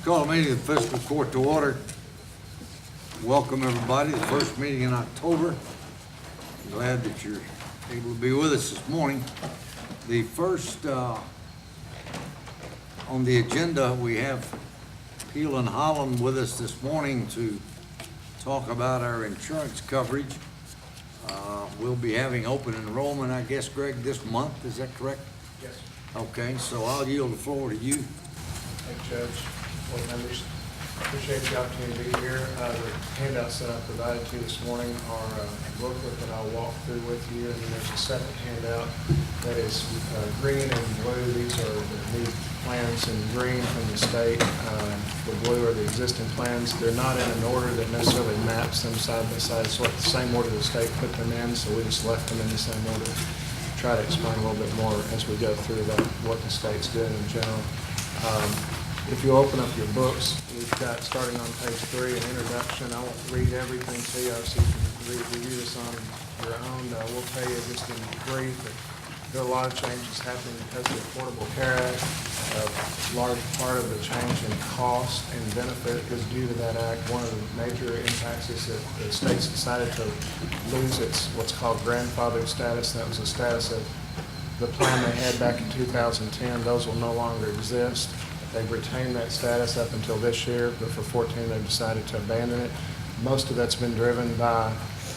Call the meeting of the Fiscal Court to order. Welcome, everybody, the first meeting in October. Glad that you're able to be with us this morning. The first on the agenda, we have Peel and Holland with us this morning to talk about our insurance coverage. We'll be having open enrollment, I guess, Greg, this month. Is that correct? Yes. Okay, so I'll yield the floor to you. Thank you, Judge, board members. Appreciate the opportunity to be here. The handouts that I provided to you this morning are a booklet that I'll walk through with you, and then there's a second handout that is green and blue. These are the new plans in green from the state. The blue are the existing plans. They're not in an order that necessarily maps them side by side. It's like the same order the state put them in, so we just left them in the same order. Try to explain a little bit more as we go through about what the state's doing in general. If you open up your books, we've got, starting on page 3, an introduction. I won't read everything to you, so you can review this on your own. We'll tell you just in brief that there are a lot of changes happening because of the Affordable Care Act. A large part of the change in cost and benefit is due to that act. One of the major impacts is that the state's decided to lose its what's called grandfathered status. That was a status of the plan they had back in 2010. Those will no longer exist. They've retained that status up until this year, but for 14 they've decided to abandon it. Most of that's been driven by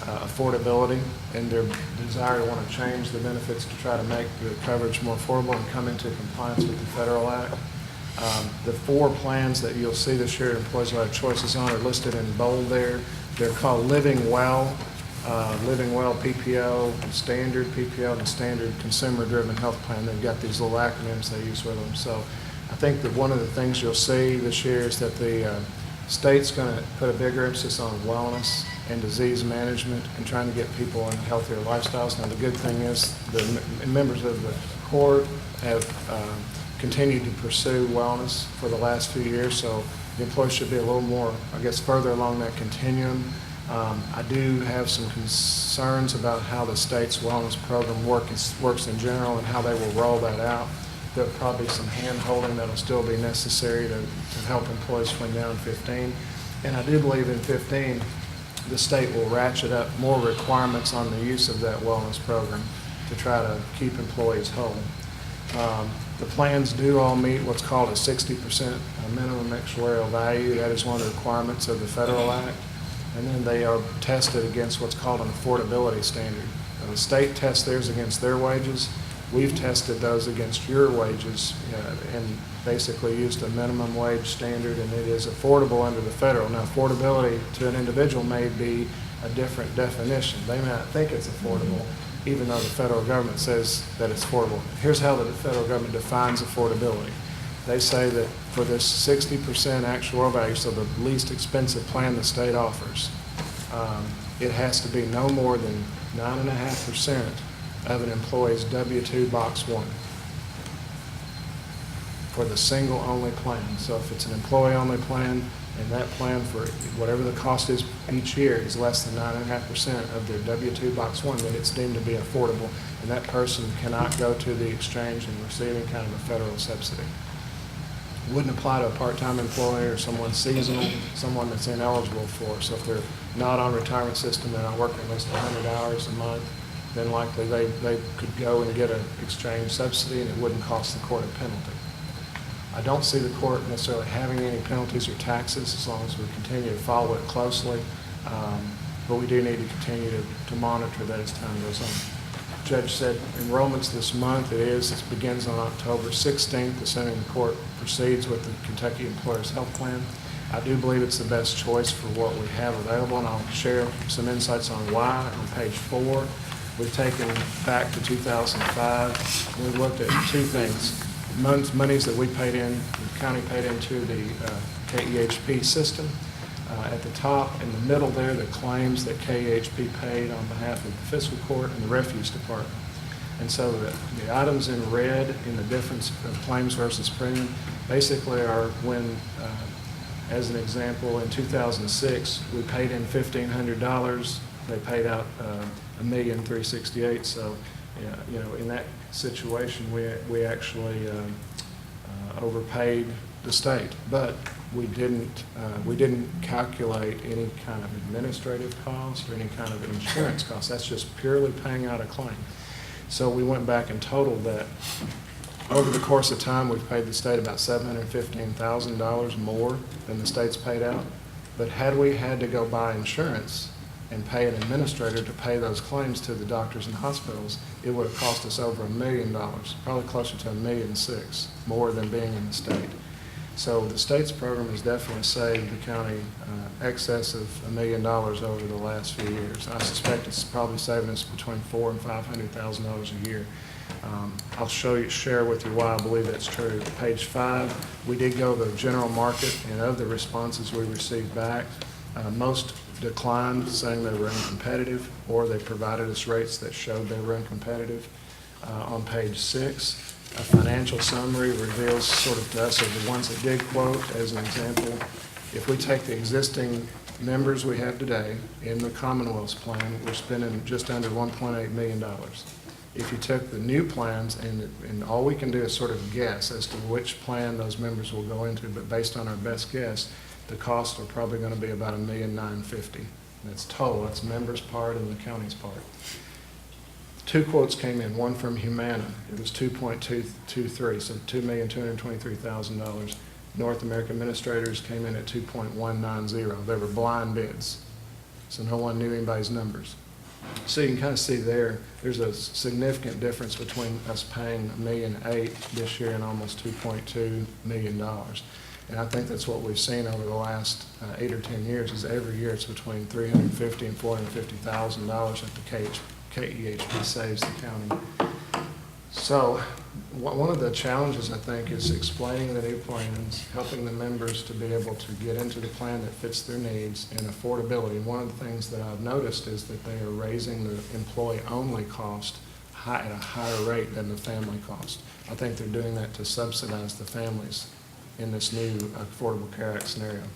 affordability and their desire to want to change the benefits to try to make the coverage more affordable and come into compliance with the federal act. The 4 plans that you'll see this year employees will have choices on are listed in bold there. They're called Living Well PPO, Standard PPO, and Standard Consumer Driven Health Plan. They've got these little acronyms they use with them. So I think that one of the things you'll see this year is that the state's going to put a bigger emphasis on wellness and disease management and trying to get people in healthier lifestyles. Now, the good thing is the members of the court have continued to pursue wellness for the last few years, so the employees should be a little more, I guess, further along that continuum. I do have some concerns about how the state's wellness program works in general and how they will roll that out. There'll probably be some hand-holding that'll still be necessary to help employees swing down 15. And I do believe in 15, the state will ratchet up more requirements on the use of that wellness program to try to keep employees whole. The plans do all meet what's called a 60% minimum actuarial value. That is one of the requirements of the federal act. And then they are tested against what's called an affordability standard. The state tests theirs against their wages. We've tested those against your wages and basically used a minimum wage standard, and it is affordable under the federal. Now, affordability to an individual may be a different definition. They may not think it's affordable, even though the federal government says that it's affordable. Here's how the federal government defines affordability. They say that for this 60% actual value, so the least expensive plan the state offers, it has to be no more than 9.5% of an employee's W-2 Box 1 for the single-only plan. So if it's an employee-only plan, and that plan for whatever the cost is each year is less than 9.5% of their W-2 Box 1, then it's deemed to be affordable, and that person cannot go to the exchange and receive any kind of a federal subsidy. Wouldn't apply to a part-time employee or someone seasonal, someone that's ineligible for. So if they're not on retirement system, they're not working at least 100 hours a month, then likely they could go and get an exchange subsidy and it wouldn't cost the court a penalty. I don't see the court necessarily having any penalties or taxes as long as we continue to follow it closely, but we do need to continue to monitor that as time goes on. The judge said enrollments this month. It begins on October 16th, assuming the court proceeds with the Kentucky Employers Health Plan. I do believe it's the best choice for what we have available, and I'll share some insights on why on page 4. We've taken back to 2005. We looked at 2 things. Monies that we paid in, the county paid into the KEHP system. At the top, in the middle there, the claims that KEHP paid on behalf of the fiscal court and the refuse department. And so the items in red in the difference of claims versus premium basically are when, as an example, in 2006, we paid in $1,500. They paid out $1,368,000. So, in that situation, we actually overpaid the state, but we didn't calculate any kind of administrative cost or any kind of insurance cost. That's just purely paying out a claim. So we went back and totaled that. Over the course of time, we've paid the state about $715,000 more than the state's paid out. But had we had to go buy insurance and pay an administrator to pay those claims to the doctors and hospitals, it would have cost us over $1 million, probably closer to $1.6 million more than being in the state. So the state's program has definitely saved the county excess of $1 million over the last few years. I suspect it's probably saving us between $400,000 and $500,000 a year. I'll share with you why I believe that's true. Page 5, we did go to the general market, and of the responses we received back, most declined, saying they were uncompetitive, or they provided us rates that showed they were uncompetitive. On page 6, a financial summary reveals sort of to us of the ones that did quote. As an example, if we take the existing members we have today in the Commonwealth's plan, we're spending just under $1.8 million. If you took the new plans, and all we can do is sort of guess as to which plan those members will go into, but based on our best guess, the costs are probably going to be about $1,950,000. That's total. That's members' part and the county's part. 2 quotes came in, one from Humana. It was 2.223, so $2,223,000. North American Administrators came in at 2.190. They were blind bids, so no one knew anybody's numbers. So you can kind of see there's a significant difference between us paying $1.8 million this year and almost $2.2 million. And I think that's what we've seen over the last 8 or 10 years, is every year it's between $350,000 and $450,000 that the KEHP saves the county. So one of the challenges, I think, is explaining the new plans, helping the members to be able to get into the plan that fits their needs, and affordability. One of the things that I've noticed is that they are raising the employee-only cost at a higher rate than the family cost. I think they're doing that to subsidize the families in this new Affordable Care Act scenario.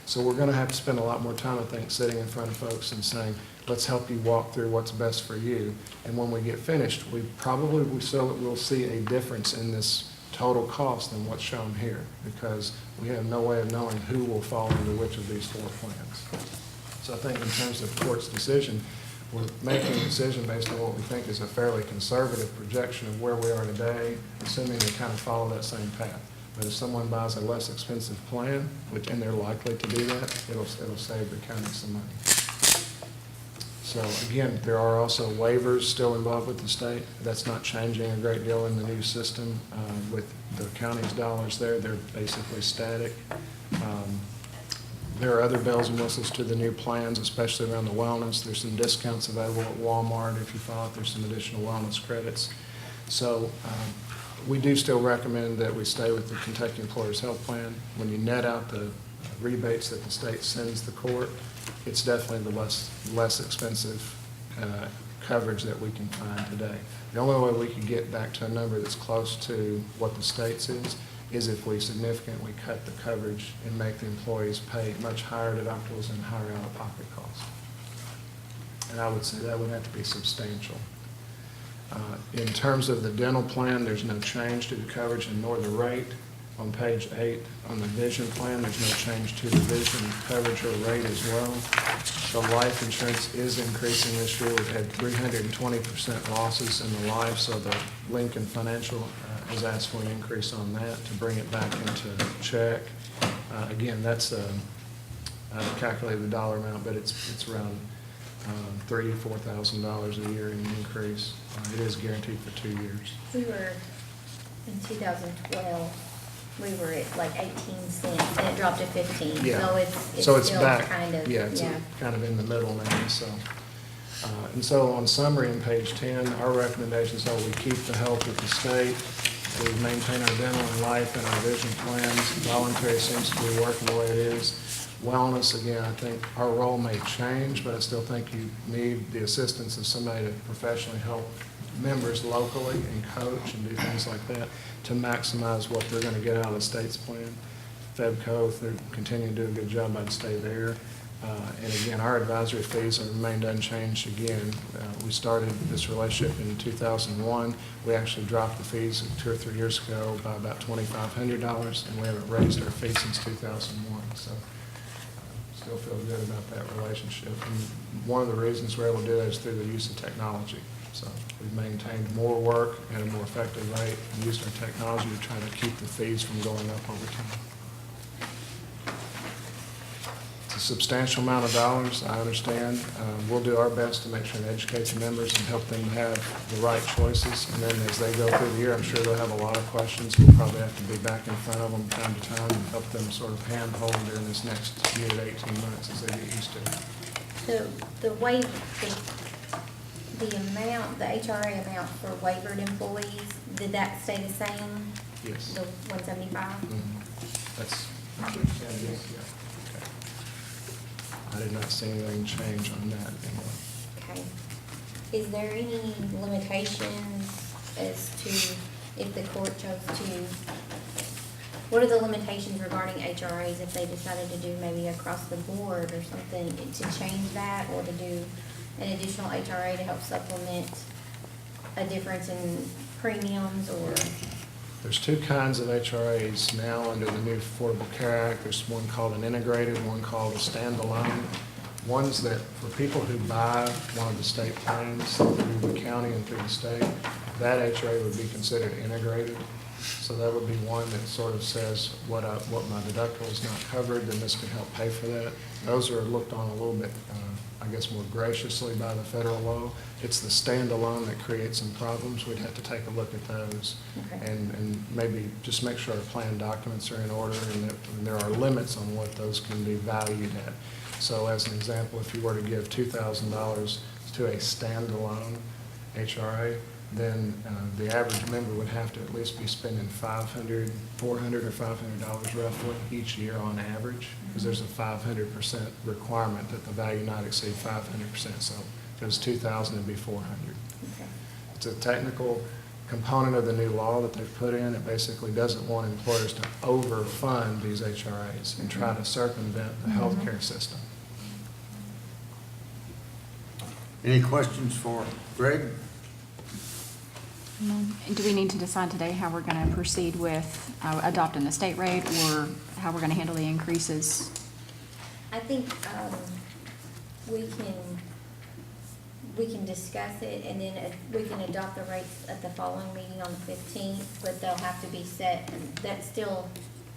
So we're going to have to spend a lot more time, I think, sitting in front of folks and saying, let's help you walk through what's best for you. And when we get finished, we will see a difference in this total cost than what's shown here, because we have no way of knowing who will fall into which of these 4 plans. So I think in terms of the court's decision, we're making a decision based on what we think is a fairly conservative projection of where we are today, assuming they kind of follow that same path. But if someone buys a less expensive plan, and they're likely to do that, it'll save the county some money. So again, there are also waivers still involved with the state. That's not changing a great deal in the new system. With the county's dollars there, they're basically static. There are other bells and whistles to the new plans, especially around the wellness. There's some discounts available at Walmart if you file it. There's some additional wellness credits. So we do still recommend that we stay with the Kentucky Employers Health Plan. When you net out the rebates that the state sends the court, it's definitely the less expensive coverage that we can find today. The only way we could get back to a number that's close to what the state's is if we significantly cut the coverage and make the employees pay much higher deductibles and higher out-of-pocket costs. And I would say that would have to be substantial. In terms of the dental plan, there's no change to the coverage and nor the rate. On page 8, on the vision plan, there's no change to the vision coverage or rate as well. So life insurance is increasing this year. We've had 320% losses in the life, so the Lincoln Financial has asked for an increase on that to bring it back into check. Again, that's I've calculated the dollar amount, but it's around $3,000 to $4,000 a year in increase. It is guaranteed for 2 years. We were, in 2012, we were at like 18 cents, and it dropped to 15. Yeah. So it's still back. kind of, kind of in the middle now. So, and so on summary on page 10, our recommendations are we keep the help with the state, we maintain our dental and life and our vision plans. Voluntary seems to be working the way it is. Wellness, again, I think our role may change, but I still think you need the assistance of somebody to professionally help members locally and coach and do things like that to maximize what they're going to get out of the state's plan. FEBCO, if they're continuing to do a good job, I'd stay there. And again, our advisory fees have remained unchanged again. We started this relationship in 2001. We actually dropped the fees 2 or 3 years ago by about $2,500, and we haven't raised our fees since 2001. So still feel good about that relationship. And one of the reasons we're able to do that is through the use of technology. So we've maintained more work at a more effective rate and used our technology to try to keep the fees from going up over time. It's a substantial amount of dollars, I understand. We'll do our best to make sure and educate the members and help them have the right choices. And then as they go through the year, I'm sure they'll have a lot of questions. We'll probably have to be back in front of them time to time and help them sort of handhold during this next year to 18 months as they get used to it. So the amount, the HRA amount for wavered employees, did that stay the same? Yes. The 175? That's, yeah. Okay. I did not see anything change on that anyway. Okay. Is there any limitations as to if the court chose to, what are the limitations regarding HRAs if they decided to do maybe across the board or something to change that, or to do an additional HRA to help supplement a difference in premiums, or? There's two kinds of HRAs now under the new Affordable Care Act. There's one called an integrated, one called a standalone. One's that for people who buy one of the state plans through the county and through the state, that HRA would be considered integrated. So that would be one that sort of says what my deductible is not covered, then this can help pay for that. Those are looked on a little bit, I guess, more graciously by the federal law. It's the standalone that creates some problems. We'd have to take a look at those. Okay. And maybe just make sure our plan documents are in order and that there are limits on what those can be valued at. So as an example, if you were to give $2,000 to a standalone HRA, then the average member would have to at least be spending $400 or $500 roughly each year on average, because there's a 500% requirement that the value not exceed 500%. So if it was $2,000, it'd be $400. Okay. It's a technical component of the new law that they've put in. It basically doesn't want employers to overfund these HRAs and try to circumvent the healthcare system. Any questions for Greg? Do we need to decide today how we're going to proceed with adopting the state rate, or how we're going to handle the increases? I think we can discuss it, and then we can adopt the rates at the following meeting on the 15th, but they'll have to be set, and that's still,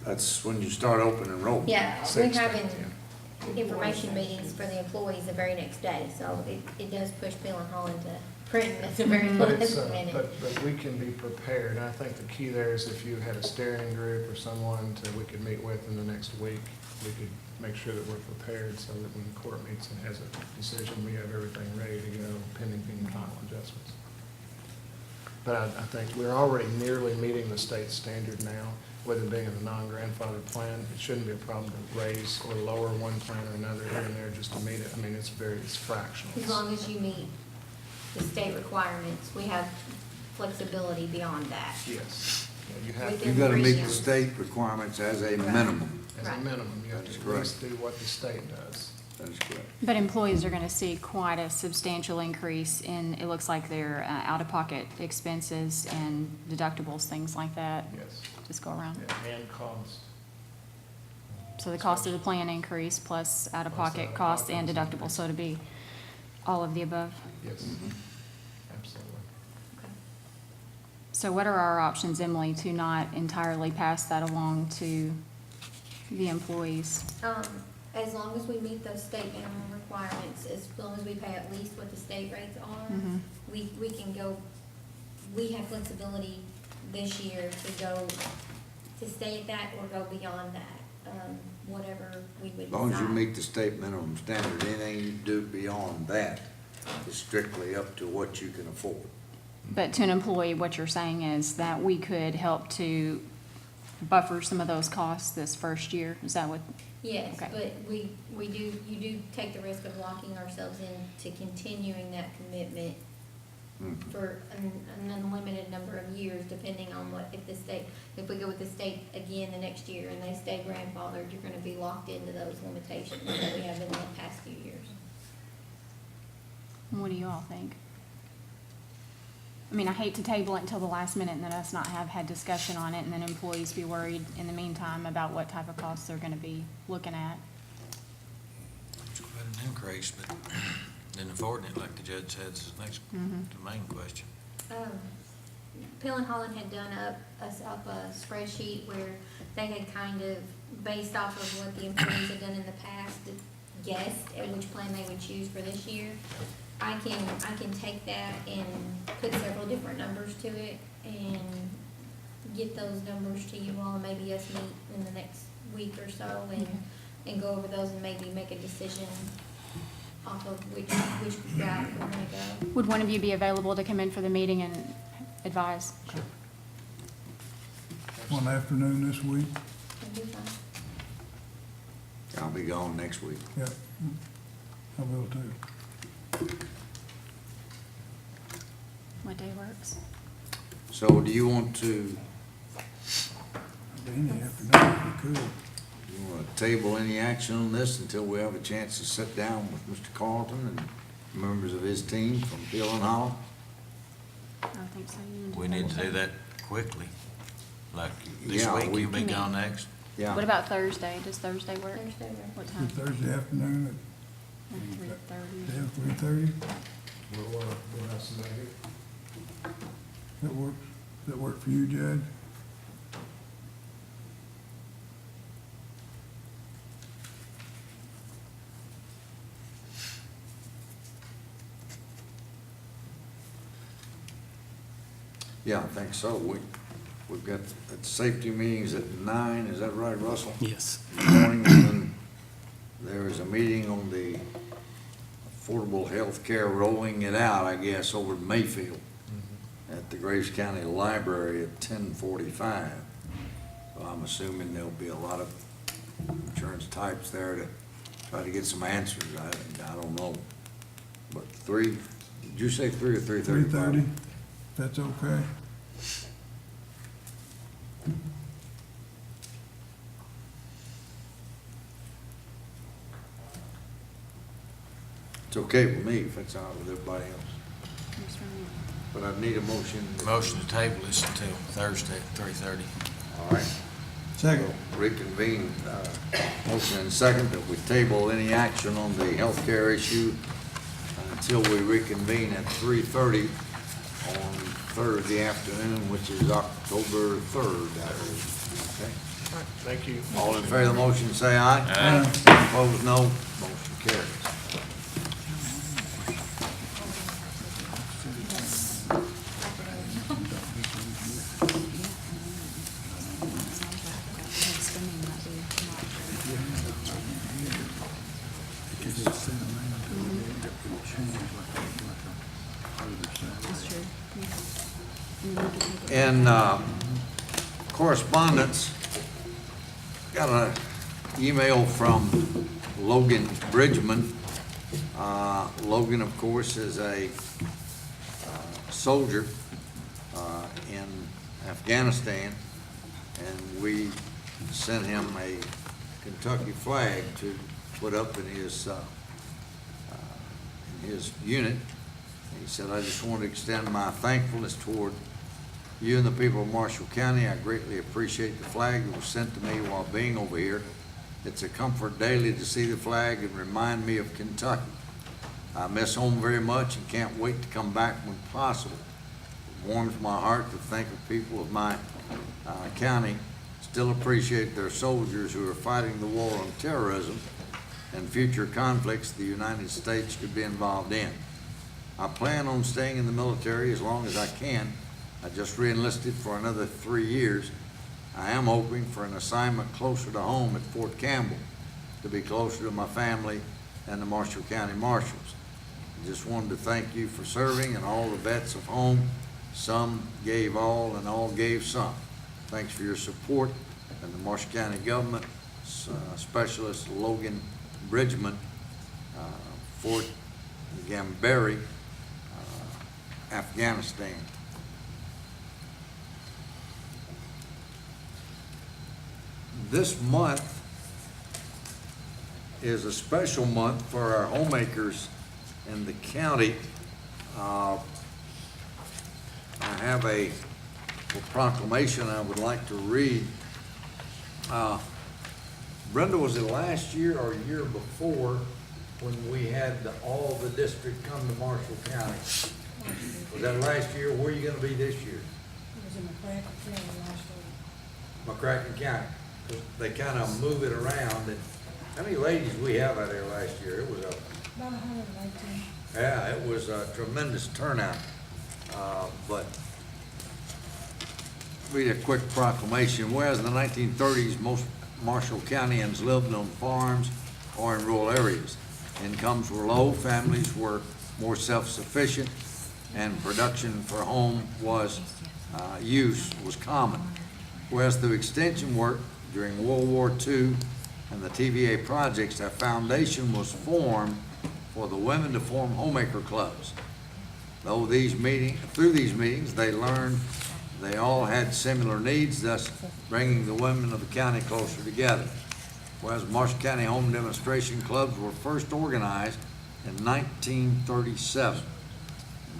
That's when you start open enrollment. yeah, we're 16th, having yeah. information meetings for the employees the very next day, so it does push Bill and Holland to print at the very But it's, last minute. but we can be prepared, and I think the key there is if you had a steering group or someone we could meet with in the next week, we could make sure that we're prepared so that when the court meets and has a decision, we have everything ready to go pending any final adjustments. But I think we're already nearly meeting the state standard now, with it being in a non-grandfathered plan. It shouldn't be a problem to raise or lower one plan or another here and there just to meet it. I mean, it's fractional. As long as you meet the state requirements, we have flexibility beyond that. Yes. Yeah, you have We to. You can- gotta meet the state requirements as a Right. minimum. As a Right. minimum, you have That's to at least do what the state does. That is correct. But employees are going to see quite a substantial increase in, it looks like their out-of-pocket expenses and deductibles, things like that, Yes. just go around. Yeah, and cost. So the cost of the plan increase plus out-of-pocket costs and deductibles, so to be all of the above. Yes. Absolutely. Okay. So what are our options, Emily, to not entirely pass that along to the employees? As long as we meet those state minimum requirements, as long as we pay at least what the state rates are, Mhm. we can go, we have flexibility this year to go, to stay at that or go beyond that, whatever we would As long as you decide. meet the state minimum standard, anything you do beyond that is strictly up to what you can afford. But to an employee, what you're saying is that we could help to buffer some of those costs this first year? Is that what? Yes, Okay. but you do take the risk of locking ourselves into continuing that commitment for an unlimited number of years, depending on what, if we go with the state again the next year and they stay grandfathered, you're gonna be locked into those limitations that we have in the past few years. What do you all think? I mean, I hate to table it until the last minute and then us not have had discussion on it and then employees be worried in the meantime about what type of costs they're gonna be looking at. It's quite an increase, but then affording it, like the judge said, is the main question. Pill and Holland had done us up a spreadsheet where they had kind of, based off of what the employees had done in the past, guessed at which plan they would choose for this year. I can take that and put several different numbers to it and get those numbers to you all, and maybe us meet in the next week or so and go over those and maybe make a decision off of which route we're gonna go. Would one of you be available to come in for the meeting and advise? One afternoon this week? That'd be fine. I'll be gone next week. Yeah, I will too. What day works? So do you want to, Any afternoon if we could. you want to table any action on this until we have a chance to sit down with Mr. Carlton and members of his team from Peel and Holland? I don't think so. You We need to do that quickly, like this Yeah, week, we- you'll be gone next. Yeah. What about Thursday? Does Thursday work? Thursday, right? What time? Thursday afternoon 3:30. at 3:30? We'll have somebody here. That works. Does that work for you, Judge? Yeah, I think so. We've got safety meetings at 9, is that right, Russell? Yes. Morning, and then there is a meeting on the affordable health care, rolling it out, I guess, over in Mayfield at the Graves County Library at 10:45. So I'm assuming there'll be a lot of insurance types there to try to get some answers. I don't know. But 3, did you say 3 or 3:30? 3:30, if that's okay. It's okay with me if it's all right with everybody else. But I need a motion. Motion to table this until Thursday at 3:30. All right. Second. Reconvene, motion and second that we table any action on the healthcare issue until we reconvene at 3:30 on Thursday afternoon, which is October 3rd. Okay. Thank you. All in favor of the motion, say aye. Aye. Opposed, no. Motion carries. In correspondence, got an email from Logan Bridgman. Logan, of course, is a soldier in Afghanistan, and we sent him a Kentucky flag to put up in his unit. He said, I just want to extend my thankfulness toward you and the people of Marshall County. I greatly appreciate the flag that was sent to me while being over here. It's a comfort daily to see the flag and remind me of Kentucky. I miss home very much and can't wait to come back when possible. It warms my heart to think of people of my county still appreciate their soldiers who are fighting the war on terrorism and future conflicts the United States could be involved in. I plan on staying in the military as long as I can. I just re-enlisted for another 3 years. I am hoping for an assignment closer to home at Fort Campbell to be closer to my family and the Marshall County Marshals. I just wanted to thank you for serving and all the vets of home. Some gave all and all gave some. Thanks for your support, and the Marshall County government, Specialist Logan Bridgman, Fort Gamberry, Afghanistan. This month is a special month for our homemakers in the county. I have a proclamation I would like to read. Brenda, was it last year or year before when we had all the district come to Marshall County? Was that last year? Where are you gonna be this year? It was in McCracken County last week. McCracken County. They kind of move it around. And how many ladies we have out there last year? It was About 118. yeah, it was a tremendous turnout. But read a quick proclamation. Whereas in the 1930s, most Marshall Countyans lived on farms or in rural areas. Incomes were low, families were more self-sufficient, and production for home use was common. Whereas through extension work during World War II and the TVA projects, a foundation was formed for the women to form homemaker clubs. Through these meetings, they learned they all had similar needs, thus bringing the women of the county closer together. Whereas Marshall County Home Demonstration Clubs were first organized in 1937.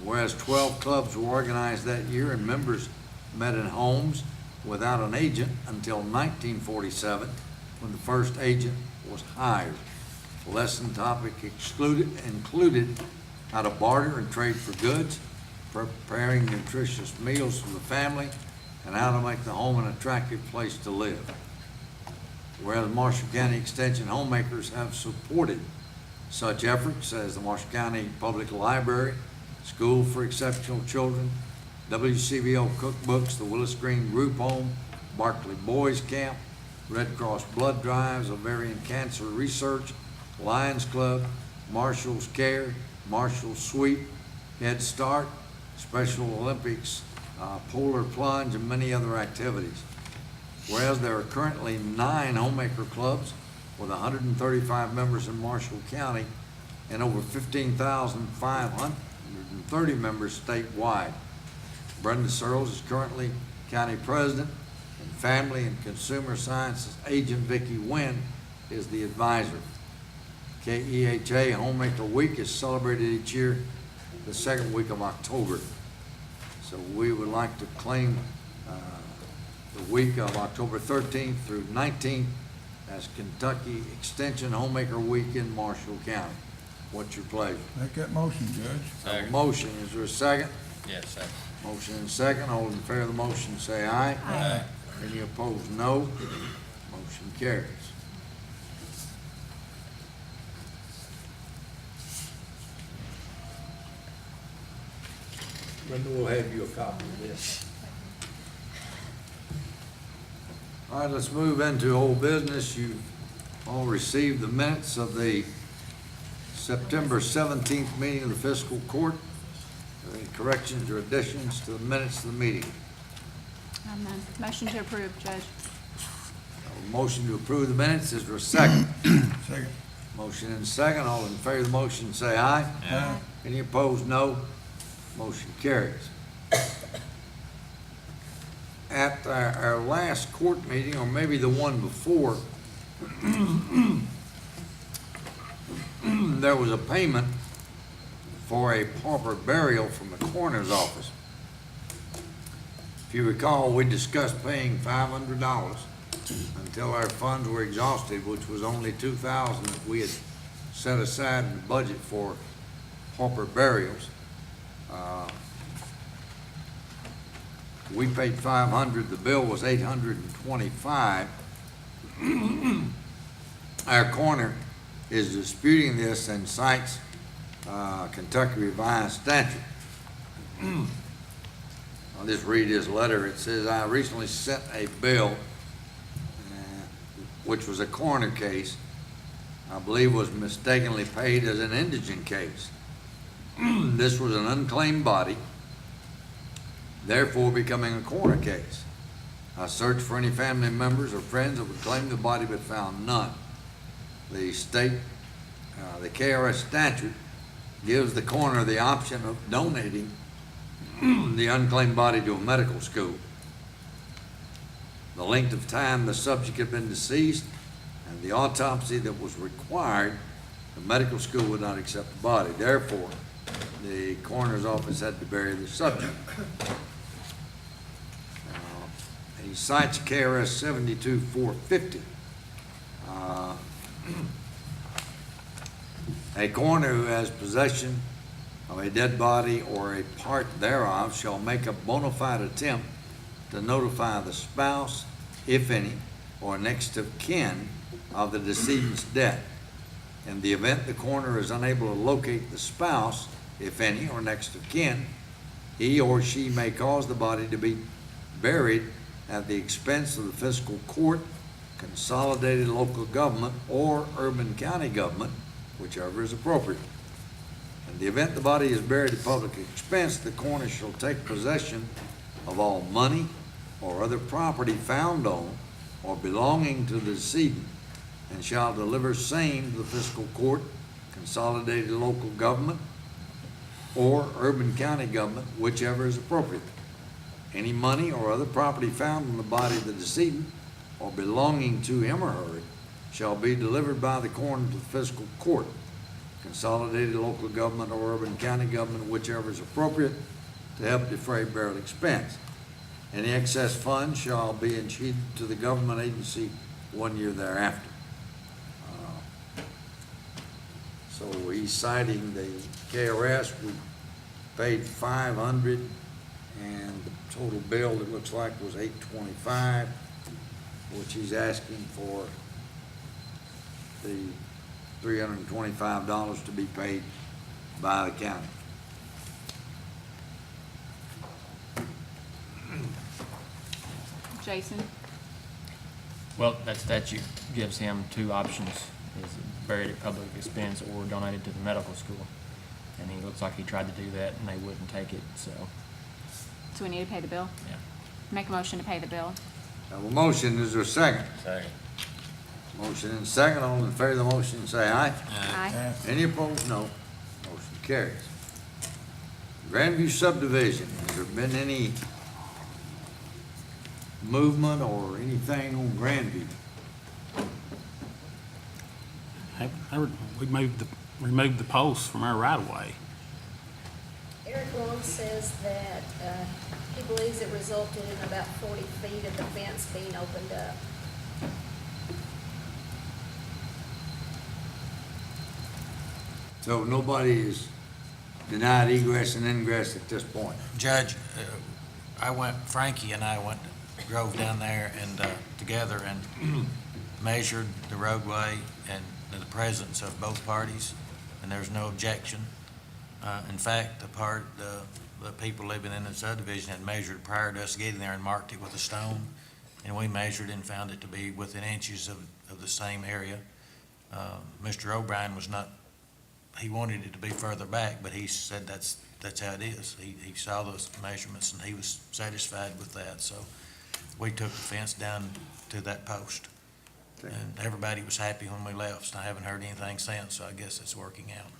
Whereas 12 clubs were organized that year and members met in homes without an agent until 1947, when the first agent was hired. The lesson topic included how to barter and trade for goods, preparing nutritious meals for the family, and how to make the home an attractive place to live. Whereas Marshall County Extension homemakers have supported such efforts as the Marshall County Public Library, School for Exceptional Children, WCBO cookbooks, the Willis Green Group Home, Barkley Boys Camp, Red Cross blood drives, ovarian cancer research, Lions Club, Marshall's Care, Marshall's Sweep, Head Start, Special Olympics, Polar Plunge, and many other activities. Whereas there are currently 9 homemaker clubs with 135 members in Marshall County and over 15,530 members statewide. Brenda Searles is currently county president, and Family and Consumer Sciences agent Vicki Wynn is the advisor. KEHA Homemaker Week is celebrated each year the second week of October. So we would like to claim the week of October 13th through 19th as Kentucky Extension Homemaker Week in Marshall County. What's your pleasure? Make that motion, Judge. Have a motion, is there a second? Yes, second. Motion and second, all in favor of the motion say aye. Aye. Any opposed, no. Motion carries. Brenda will have you a copy of this. All right, let's move into old business. You've all received the minutes of the September 17th meeting of the Fiscal Court. Are there any corrections or additions to the minutes of the meeting? Motion to approve, Judge. A motion to approve the minutes, is there a second? Second. Motion and second, all in favor of the motion say aye. Aye. Any opposed, no. Motion carries. At our last court meeting, or maybe the one before, there was a payment for a pauper burial from the coroner's office. If you recall, we discussed paying $500 until our funds were exhausted, which was only $2,000 that we had set aside in the budget for pauper burials. We paid $500, the bill was $825. Our coroner is disputing this and cites Kentucky Revised Statute. I'll just read his letter. It says, I recently sent a bill, which was a coroner case, I believe was mistakenly paid as an indigent case. This was an unclaimed body, therefore becoming a coroner case. I searched for any family members or friends that would claim the body, but found none. The KRS statute gives the coroner the option of donating the unclaimed body to a medical school. The length of time the subject had been deceased and the autopsy that was required, the medical school would not accept the body. Therefore, the coroner's office had to bury the subject. He cites KRS 72450. A coroner who has possession of a dead body or a part thereof shall make a bona fide attempt to notify the spouse, if any, or next of kin of the decedent's death. In the event the coroner is unable to locate the spouse, if any, or next of kin, he or she may cause the body to be buried at the expense of the fiscal court, consolidated local government, or urban county government, whichever is appropriate. In the event the body is buried at public expense, the coroner shall take possession of all money or other property found on or belonging to the decedent, and shall deliver same to the fiscal court, consolidated local government, or urban county government, whichever is appropriate. Any money or other property found on the body of the decedent or belonging to him or her shall be delivered by the coroner to the fiscal court, consolidated local government, or urban county government, whichever is appropriate, to help defray burial expense. Any excess funds shall be encumbered to the government agency 1 year thereafter. So he's citing the KRS. We paid $500, and the total bill, it looks like, was $825, which he's asking for the $325 to be paid by the county. Jason? Well, that statute gives him two options, is buried at public expense or donated to the medical school. And he looks like he tried to do that and they wouldn't take it, so, So we need to pay the bill? yeah. Make a motion to pay the bill. Have a motion, is there a second? Second. Motion and second, all in favor of the motion, say aye. Aye. Any opposed, no. Motion carries. Grandview subdivision, has there been any movement or anything on Grandview? We removed the posts from our right of way. Eric Long says that he believes it resulted in about 40 feet of the fence being opened up. So nobody is denied egress and ingress at this point? Judge, Frankie and I drove down there and, together and measured the roadway and in the presence of both parties, and there's no objection. In fact, the people living in the subdivision had measured prior to us getting there and marked it with a stone, and we measured and found it to be within inches of the same area. Mr. O'Brien he wanted it to be further back, but he said that's how it is. He saw those measurements and he was satisfied with that, so we took the fence down to that post. And everybody was happy when we left. I haven't heard anything since, so I guess it's working out.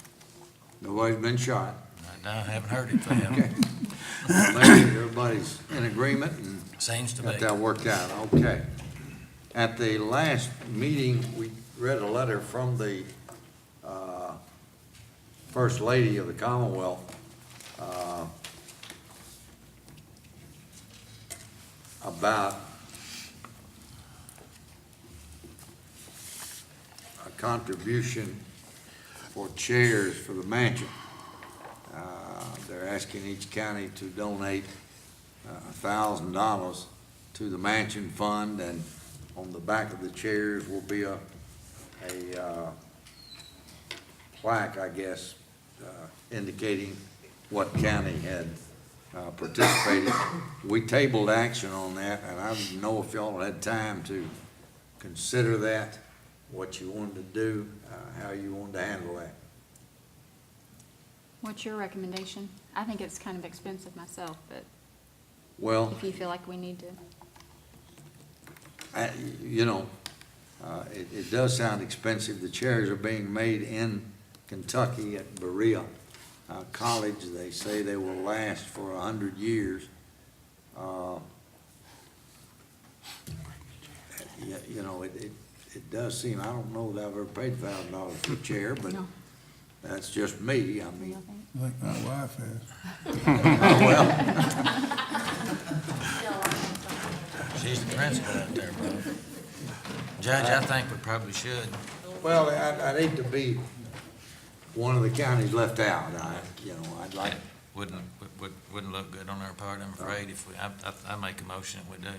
Nobody's been shot? I haven't heard it from Okay. him. Maybe everybody's in agreement and Seems to be. got that worked out, okay. At the last meeting, we read a letter from the First Lady of the Commonwealth about a contribution for chairs for the mansion. They're asking each county to donate $1,000 to the mansion fund, and on the back of the chairs will be a plaque, I guess, indicating what county had participated. We tabled action on that, and I don't know if y'all had time to consider that, what you wanted to do, how you wanted to handle that. What's your recommendation? I think it's kind of expensive myself, but Well, if you feel like we need to. it does sound expensive. The chairs are being made in Kentucky at Berea, college. They say they will last for 100 years. You know, it does seem, I don't know that I've ever paid $1,000 for a chair, but No. that's just me. I mean, I think my wife has. well, She's the principal out there, bro. Judge, I think we probably should. well, I'd hate to be one of the counties left out. I'd like, Wouldn't look good on our part, I'm afraid, if I make a motion that we do.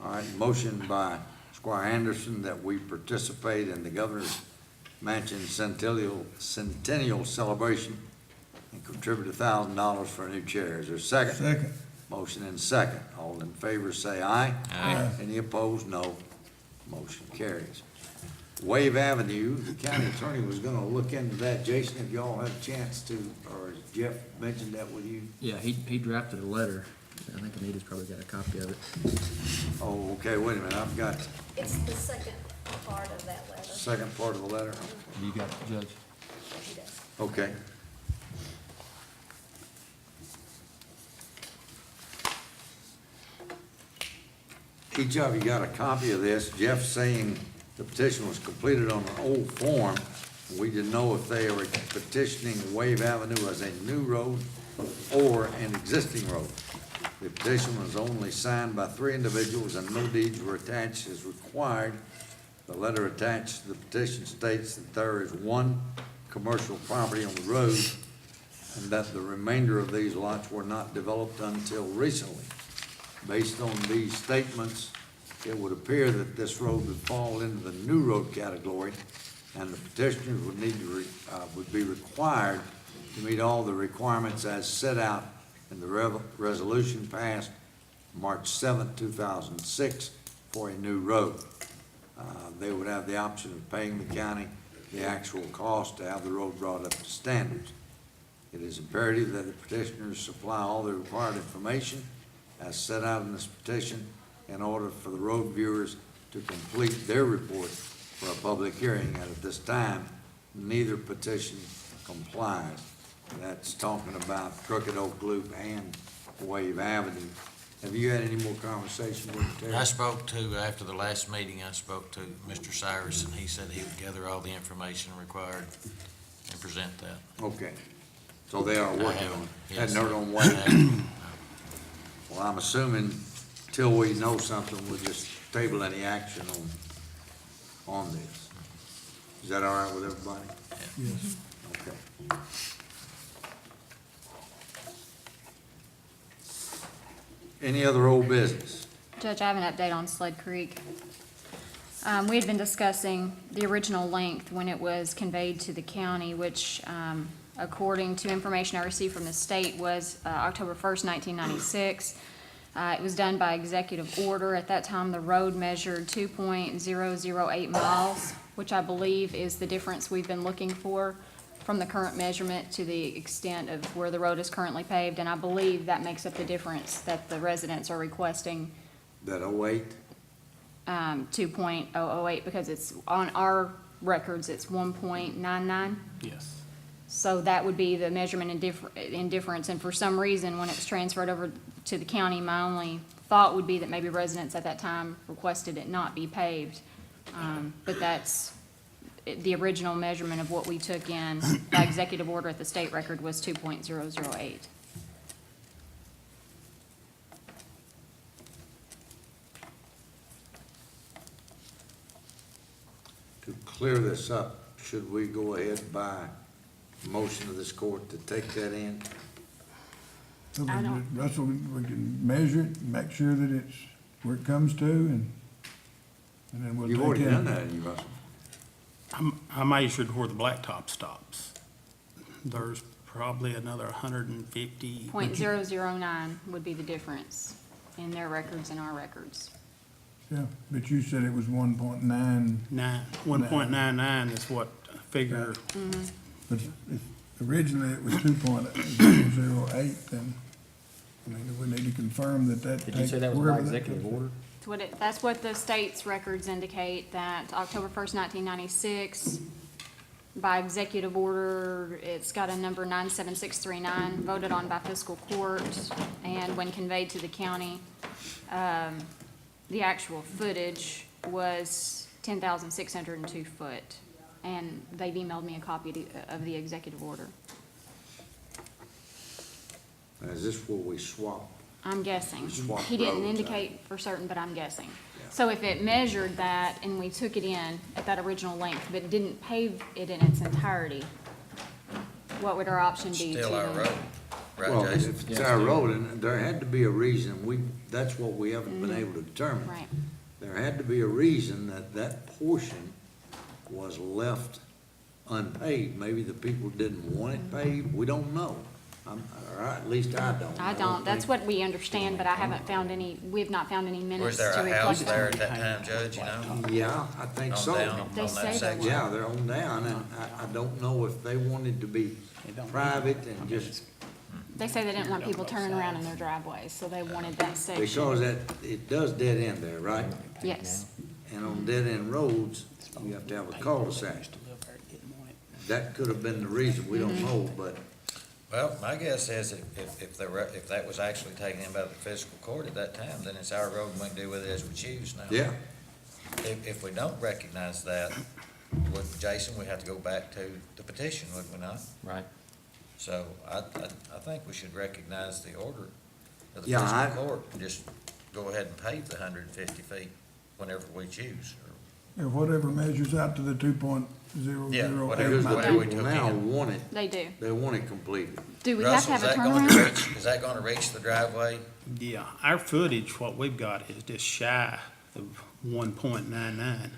all right, motion by Squire Anderson that we participate in the Governor's Mansion Centennial Celebration and contribute $1,000 for a new chair. Is there a second? Second. Motion and second. All in favor say aye. Aye. Any opposed, no. Motion carries. Wave Avenue, the county attorney was gonna look into that. Jason, if y'all had a chance to, or has Jeff mentioned that with you? Yeah, he drafted a letter. I think Anita's probably got a copy of it. Oh, okay, wait a minute, I've got It's the second part of that the letter. second part of the letter. You got it, Judge? He does. Okay. Each of you got a copy of this. Jeff saying the petition was completed on an old form. We didn't know if they were petitioning Wave Avenue as a new road or an existing road. The petition was only signed by 3 individuals and no deeds were attached as required. The letter attached to the petition states that there is 1 commercial property on the road and that the remainder of these lots were not developed until recently. Based on these statements, it would appear that this road would fall into the new road category, and the petitioners would would be required to meet all the requirements as set out in the resolution passed March 7, 2006 for a new road. They would have the option of paying the county the actual cost to have the road brought up to standards. It is imperative that the petitioners supply all the required information as set out in this petition in order for the road viewers to complete their report for a public hearing, and at this time, neither petition complies. That's talking about Crooked Oak Loop and Wave Avenue. Have you had any more conversation with Terry? I spoke to, after the last meeting, I spoke to Mr. Cyrus, and he said he would gather all the information required and present that. Okay, so they are I working have, on it. yes. Hadn't heard on Wave. Well, I'm assuming till we know something, we'll just table any action on this. Is that all right with everybody? Yes. Okay. Any other old business? Judge, I have an update on Sled Creek. We had been discussing the original length when it was conveyed to the county, which, according to information I received from the state, was October 1st, 1996. It was done by executive order. At that time, the road measured 2.008 miles, which I believe is the difference we've been looking for from the current measurement to the extent of where the road is currently paved, and I believe that makes up the difference that the residents are requesting, That 08? 2.008, because it's, on our records, it's 1.99. Yes. So that would be the measurement in difference, and for some reason, when it was transferred over to the county, my only thought would be that maybe residents at that time requested it not be paved. But that's, the original measurement of what we took in by executive order at the state record was 2.008. To clear this up, should we go ahead by motion of this court to take that in? So I don't- Russell, we can measure it, make sure that it's where it comes to, and then we'll take You've already care done of that, it. you Russell. I measured where the blacktop stops. There's probably another 150. .009 would be the difference in their records and our records. Yeah, but you said it was 1.9, 1.99 is what I figure. but if originally it was 2.008, then, I mean, we need to confirm that. Did you say that was by wherever that executive comes from. order? That's what the state's records indicate, that October 1st, 1996, by executive order, it's got a number 97639, voted on by fiscal court, and when conveyed to the county, the actual footage was 10,602 foot. And they've emailed me a copy of the executive order. Is this where we swap? I'm guessing. Swap He didn't roads, indicate for certain, but I'm guessing. Yeah. So if it measured that and we took it in at that original length, but didn't pave it in its entirety, what would our option be to? Still our road, Well, right, Jason? if it's our road, and there had to be a reason, that's what we haven't been able to determine. Mm-hmm. Right. There had to be a reason that that portion was left unpaved. Maybe the people didn't want it paved, we don't know. Or at least I don't. I don't, that's think- what we understand, but I haven't found any, we've not found any Was minutes to there a house reflect there that. at that time, Judge, you know? Yeah, I think On so. down, on They that say there section? was. Yeah, they're on down, and I don't know if they wanted to be private and just, They say they didn't want people turning around in their driveways, so they wanted that section. because it does dead end there, right? Yes. And on dead end roads, you have to have a cul-de-sac. That could have been the reason, we don't know, but Well, my guess is if that was actually taken in by the fiscal court at that time, then it's our road and we can do with it as we choose now. yeah. If we don't recognize that, Jason, we have to go back to the petition, would we not? Right. So I think we should recognize the order of the Yeah, fiscal court and just go ahead and pave the 150 feet whenever we choose. Yeah, whatever measures out to the 2.008. Yeah, whatever. Because the Whatever we people took now in. want it, They do. they want it completed. Do we have to have a Russell, is turnaround? that gonna reach the driveway? Yeah, our footage, what we've got is just shy of 1.99.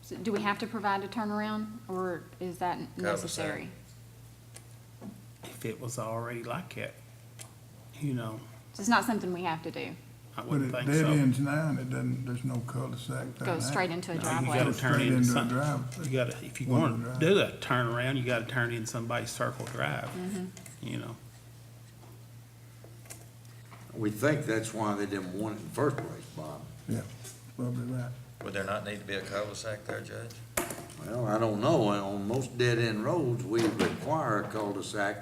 So do we have to provide a turnaround, or is that necessary? If it was already like that, you know, So it's not something we have to do. I But wouldn't it think dead so. ends now, and it doesn't, there's no cul-de-sac there Go now. straight into a No, driveway. You gotta turn Straight into into a something. drive. You gotta, if you One want drive. to do a turnaround, you gotta turn in somebody's circle drive, Mm-hmm. you know. We think that's why they didn't want it in the first place, Bob. Yeah, probably right. Would there not need to be a cul-de-sac there, Judge? Well, I don't know. On most dead end roads, we require a cul-de-sac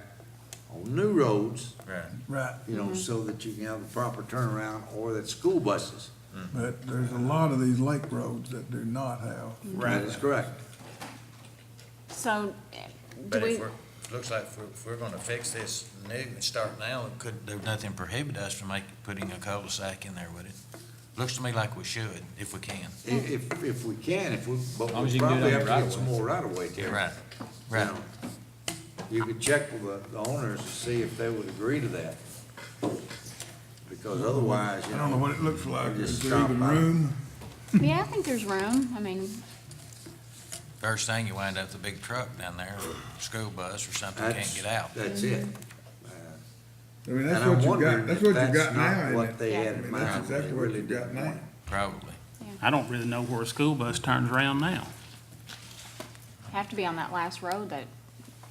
on new roads, Right. Right, you know, so that you can have the proper turnaround, or that school buses. but there's a lot of these lake roads that do not have. That is correct. So, do But we, looks like if we're gonna fix this new and start now, there's nothing prohibit us from putting a cul-de-sac in there, would it? Looks to me like we should, if we can. If we can, but long as we you can do probably it have on to your get some right-of-way. more right-of-way there. Right, You right. know. You could check with the owners to see if they would agree to that. Because otherwise, I don't know what it looks like. we just Is there even stop by. room? yeah, I think there's room. I mean, First thing, you wind up with a big truck down there, or a school bus or something, can't That's- get out. That's it. I mean, that's And I'm what you wondering got, that's if what you that's got now, not isn't what it? they Yeah. had I in mean, mind. that's when they exactly what really you got didn't now. want it. Probably. I don't really know where a school bus turns around now. have to be on that last road that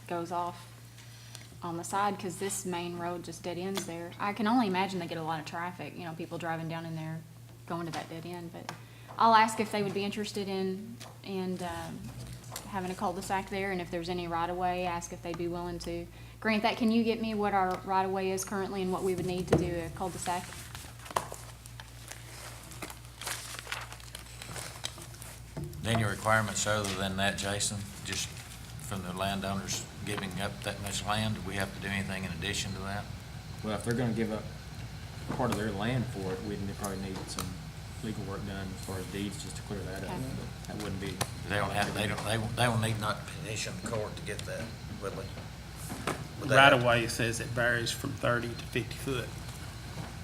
goes off on the side, because this main road just dead ends there. I can only imagine they get a lot of traffic, you know, people driving down in there, going to that dead end, but I'll ask if they would be interested in having a cul-de-sac there, and if there's any right-of-way, ask if they'd be willing to grant that. Can you get me what our right-of-way is currently and what we would need to do a cul-de-sac? Any requirements other than that, Jason, just from the landowners giving up that much land? Do we have to do anything in addition to that? Well, if they're gonna give up part of their land for it, we'd probably need some legal work done as far as deeds, just to clear that up. Okay. But that wouldn't be. They don't need not petition the court to get that, will they? Would they Right have- away, it says it varies from 30 to 50 foot.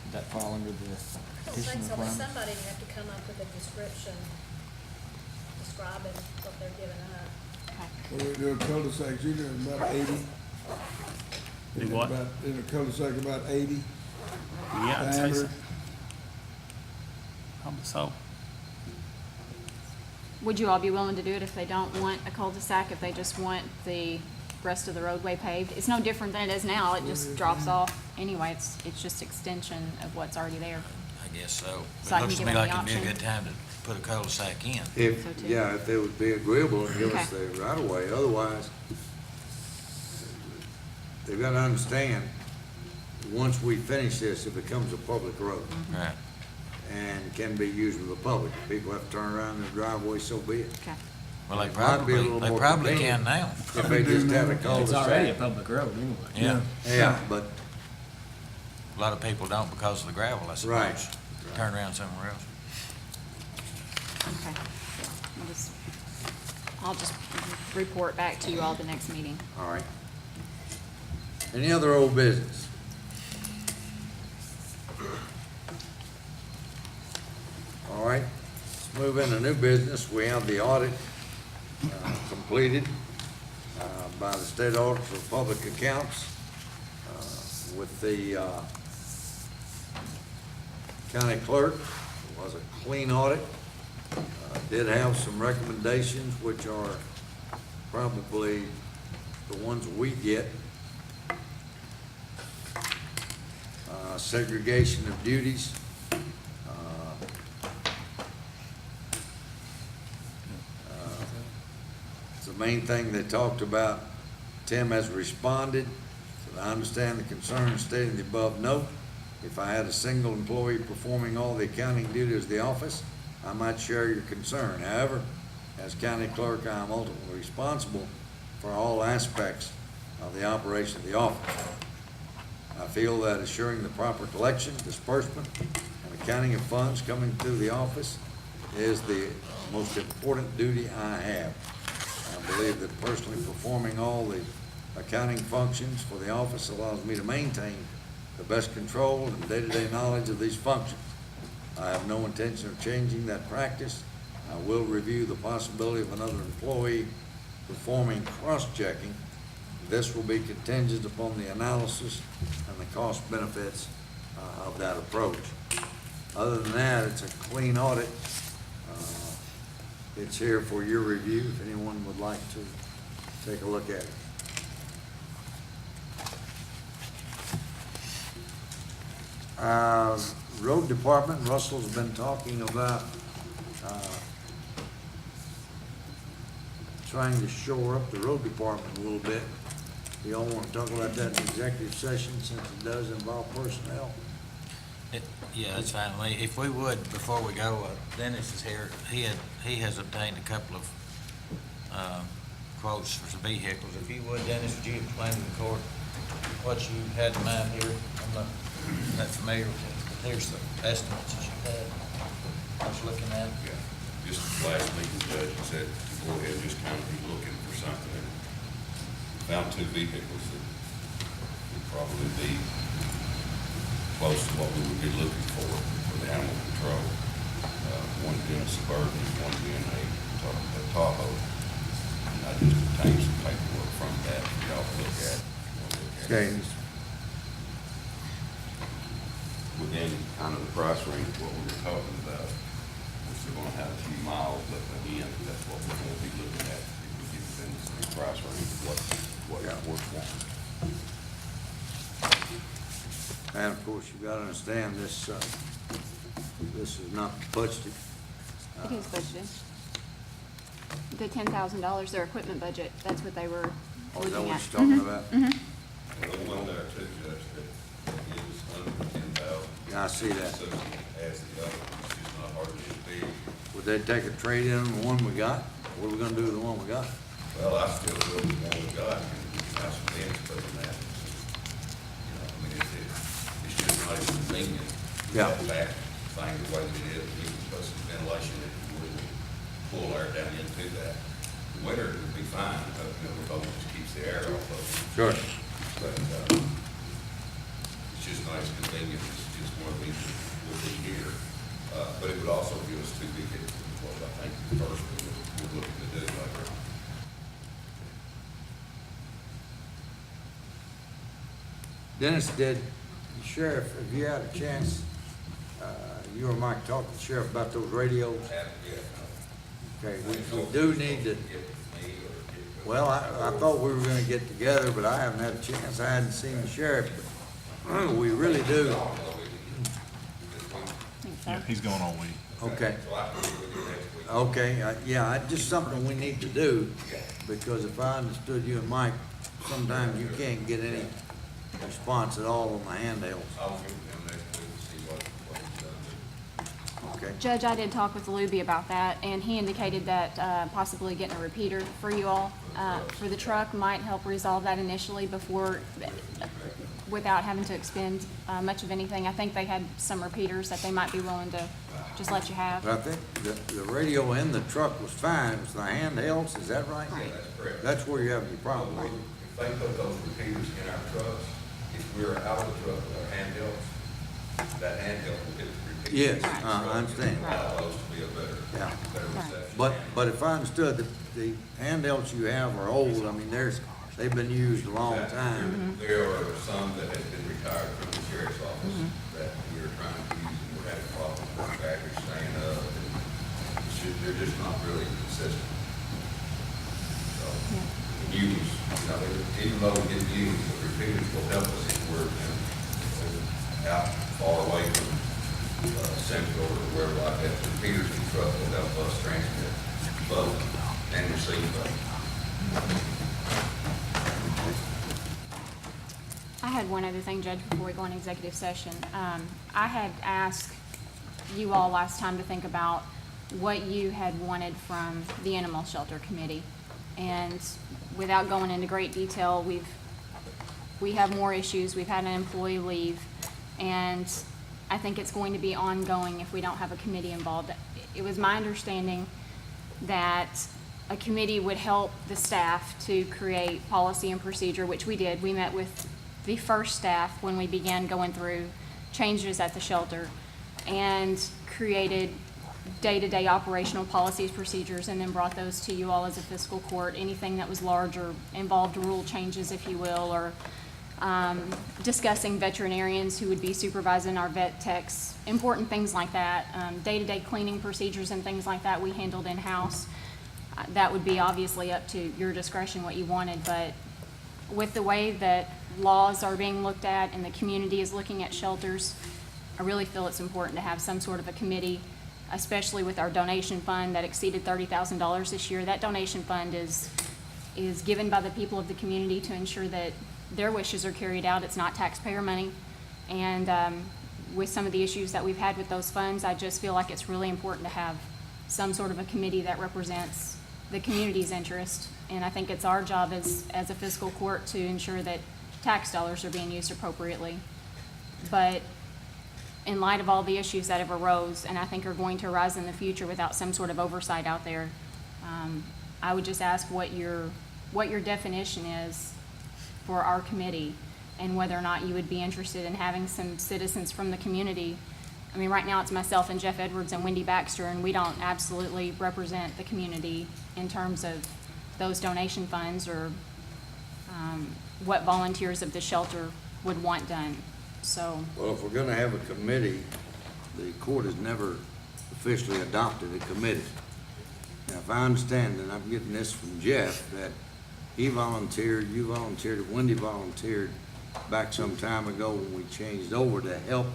Would that fall under the I don't petition think so, but requirement? somebody would have to come up with a description describing what they're giving up. Well, we do a cul-de-sac, usually about 80. Do what? In a cul-de-sac, about 80 Yeah, I'd say so. diameter. Probably so. Would you all be willing to do it if they don't want a cul-de-sac, if they just want the rest of the roadway paved? It's no different than it is now, it just drops off anyway, it's just extension of what's already there. I guess so. So I It can looks to give me them like the it'd be a option. good time to put a cul-de-sac in. If, So too. yeah, if they would be agreeable and give us Okay. the right of way, otherwise, they've got to understand, once we finish this, it becomes a public road Right. and can be used with the public. If people have to turn around in the driveway, so be it. Okay. Well, they It might be a little they more probably convenient. can now. If they just have a It's already a cul-de-sac. public road anyway. Yeah. Yeah, but, A lot of people don't because of the gravel, I suppose. Right. Turn around somewhere else. Okay. I'll just report back to you all the next meeting. all right. Any other old business? All right, let's move into new business. We have the audit completed by the State Auditor of Public Accounts with the county clerk. It was a clean audit. Did have some recommendations, which are probably the ones we get. Segregation of duties. The main thing they talked about, Tim has responded. Said, I understand the concerns stated in the above note. If I had a single employee performing all the accounting duties of the office, I might share your concern. However, as county clerk, I am ultimately responsible for all aspects of the operation of the office. I feel that assuring the proper collection, disbursement, and accounting of funds coming through the office is the most important duty I have. I believe that personally performing all the accounting functions for the office allows me to maintain the best control and day-to-day knowledge of these functions. I have no intention of changing that practice. I will review the possibility of another employee performing cross-checking. This will be contingent upon the analysis and the cost benefits of that approach. Other than that, it's a clean audit. It's here for your review if anyone would like to take a look at it. Road Department, Russell's been talking about trying to shore up the road department a little bit. You all want to talk about that in executive session since it does involve personnel? Yeah, that's fine. If we would, before we go, Dennis is here. He has obtained a couple of quotes for some vehicles. If you would, Dennis, would you explain to the court what you had in mind here? I'm not that familiar with it, but here's the estimates that you had. I was looking at. Yeah, just last meeting, Judge, you said to go ahead and just kind of be looking for something. And found two vehicles that would probably be close to what we would be looking for the animal control. One being a Suburban, one being a Tahoe. And I just obtained some paperwork from that for y'all to look at. Okay. Within kind of the price range of what we were talking about. We're still gonna have a few miles, but again, that's what we're gonna be looking at. If we get within the same price range of what it's worth. And of course, you've got to understand this, this is not budgeted. It is budgeted. The $10,000, their equipment budget, that's what they were Oh, is that looking what at. you're talking about? Well, the one there too, Judge, that is under 10,000. Yeah, I see that. So as the other, it's just not hardly as big. Would they take a trade-in on the one we got? What are we gonna do with the one we got? Well, I still feel the one we got, and we can have some bids, but in that, you know, I mean, it's just nice and convenient. Yeah. Back thing the way that it is, we can put some ventilation in, we can pull air down into that. The winter would be fine, you know, the boat just keeps the air off of it. Sure. But, it's just nice, convenient, it's just one of these that will be here. But it would also give us two vehicles, what I think the first we're looking to do later on. Dennis, did the sheriff, have you had a chance, you or Mike talk to the sheriff about those radios? Okay, we do need to, well, I thought we were gonna get together, but I haven't had a chance. I hadn't seen the sheriff. But we really do. Think so. Yeah, he's going all week. Okay. So I can Okay, yeah, just something we need to do, because if I understood you and Mike, sometimes you can't get any response at all on the handhelds. I'll give them next week to see what he's done. Okay, Judge, I did talk with Luby about that, and he indicated that possibly getting a repeater for you all for the truck might help resolve that initially before, without having to expend much of anything. I think they had some repeaters that they might be willing to just let you have. but I think the radio in the truck was fine, it was the handhelds, is that right? Right. That's correct. That's where you have your problem. If they put those repeaters in our trucks, if we're out of the truck with our handhelds, that handheld will hit the repeater. Yes, I understand. Allow those to be a Yeah. better reception. But if I understood, the handhelds you have are old, I mean, they've been used a long time. There are some that have been retired from the sheriff's office that we are trying to use, and we're having problems with batteries staying up, and they're just not really consistent. So, use, even though we get used, the repeaters will help us if we're, out far away from Central or wherever like that. The repeaters in the truck will help us transmit both and receive both. I had one other thing, Judge, before we go into executive session. I had asked you all last time to think about what you had wanted from the Animal Shelter Committee. And without going into great detail, we have more issues. We've had an employee leave, and I think it's going to be ongoing if we don't have a committee involved. It was my understanding that a committee would help the staff to create policy and procedure, which we did. We met with the first staff when we began going through changes at the shelter and created day-to-day operational policies, procedures, and then brought those to you all as a fiscal court. Anything that was large or involved rule changes, if you will, or discussing veterinarians who would be supervising our vet techs, important things like that. Day-to-day cleaning procedures and things like that we handled in-house. That would be obviously up to your discretion what you wanted, but with the way that laws are being looked at and the community is looking at shelters, I really feel it's important to have some sort of a committee, especially with our donation fund that exceeded $30,000 this year. That donation fund is given by the people of the community to ensure that their wishes are carried out. It's not taxpayer money. And with some of the issues that we've had with those funds, I just feel like it's really important to have some sort of a committee that represents the community's interest. And I think it's our job as a fiscal court to ensure that tax dollars are being used appropriately. But in light of all the issues that have arose, and I think are going to arise in the future without some sort of oversight out there, I would just ask what your definition is for our committee, and whether or not you would be interested in having some citizens from the community. I mean, right now it's myself and Jeff Edwards and Wendy Baxter, and we don't absolutely represent the community in terms of those donation funds or what volunteers of the shelter would want done. So, Well, if we're gonna have a committee, the court has never officially adopted a committee. Now, if I understand, and I'm getting this from Jeff, that he volunteered, you volunteered, Wendy volunteered back some time ago when we changed over to help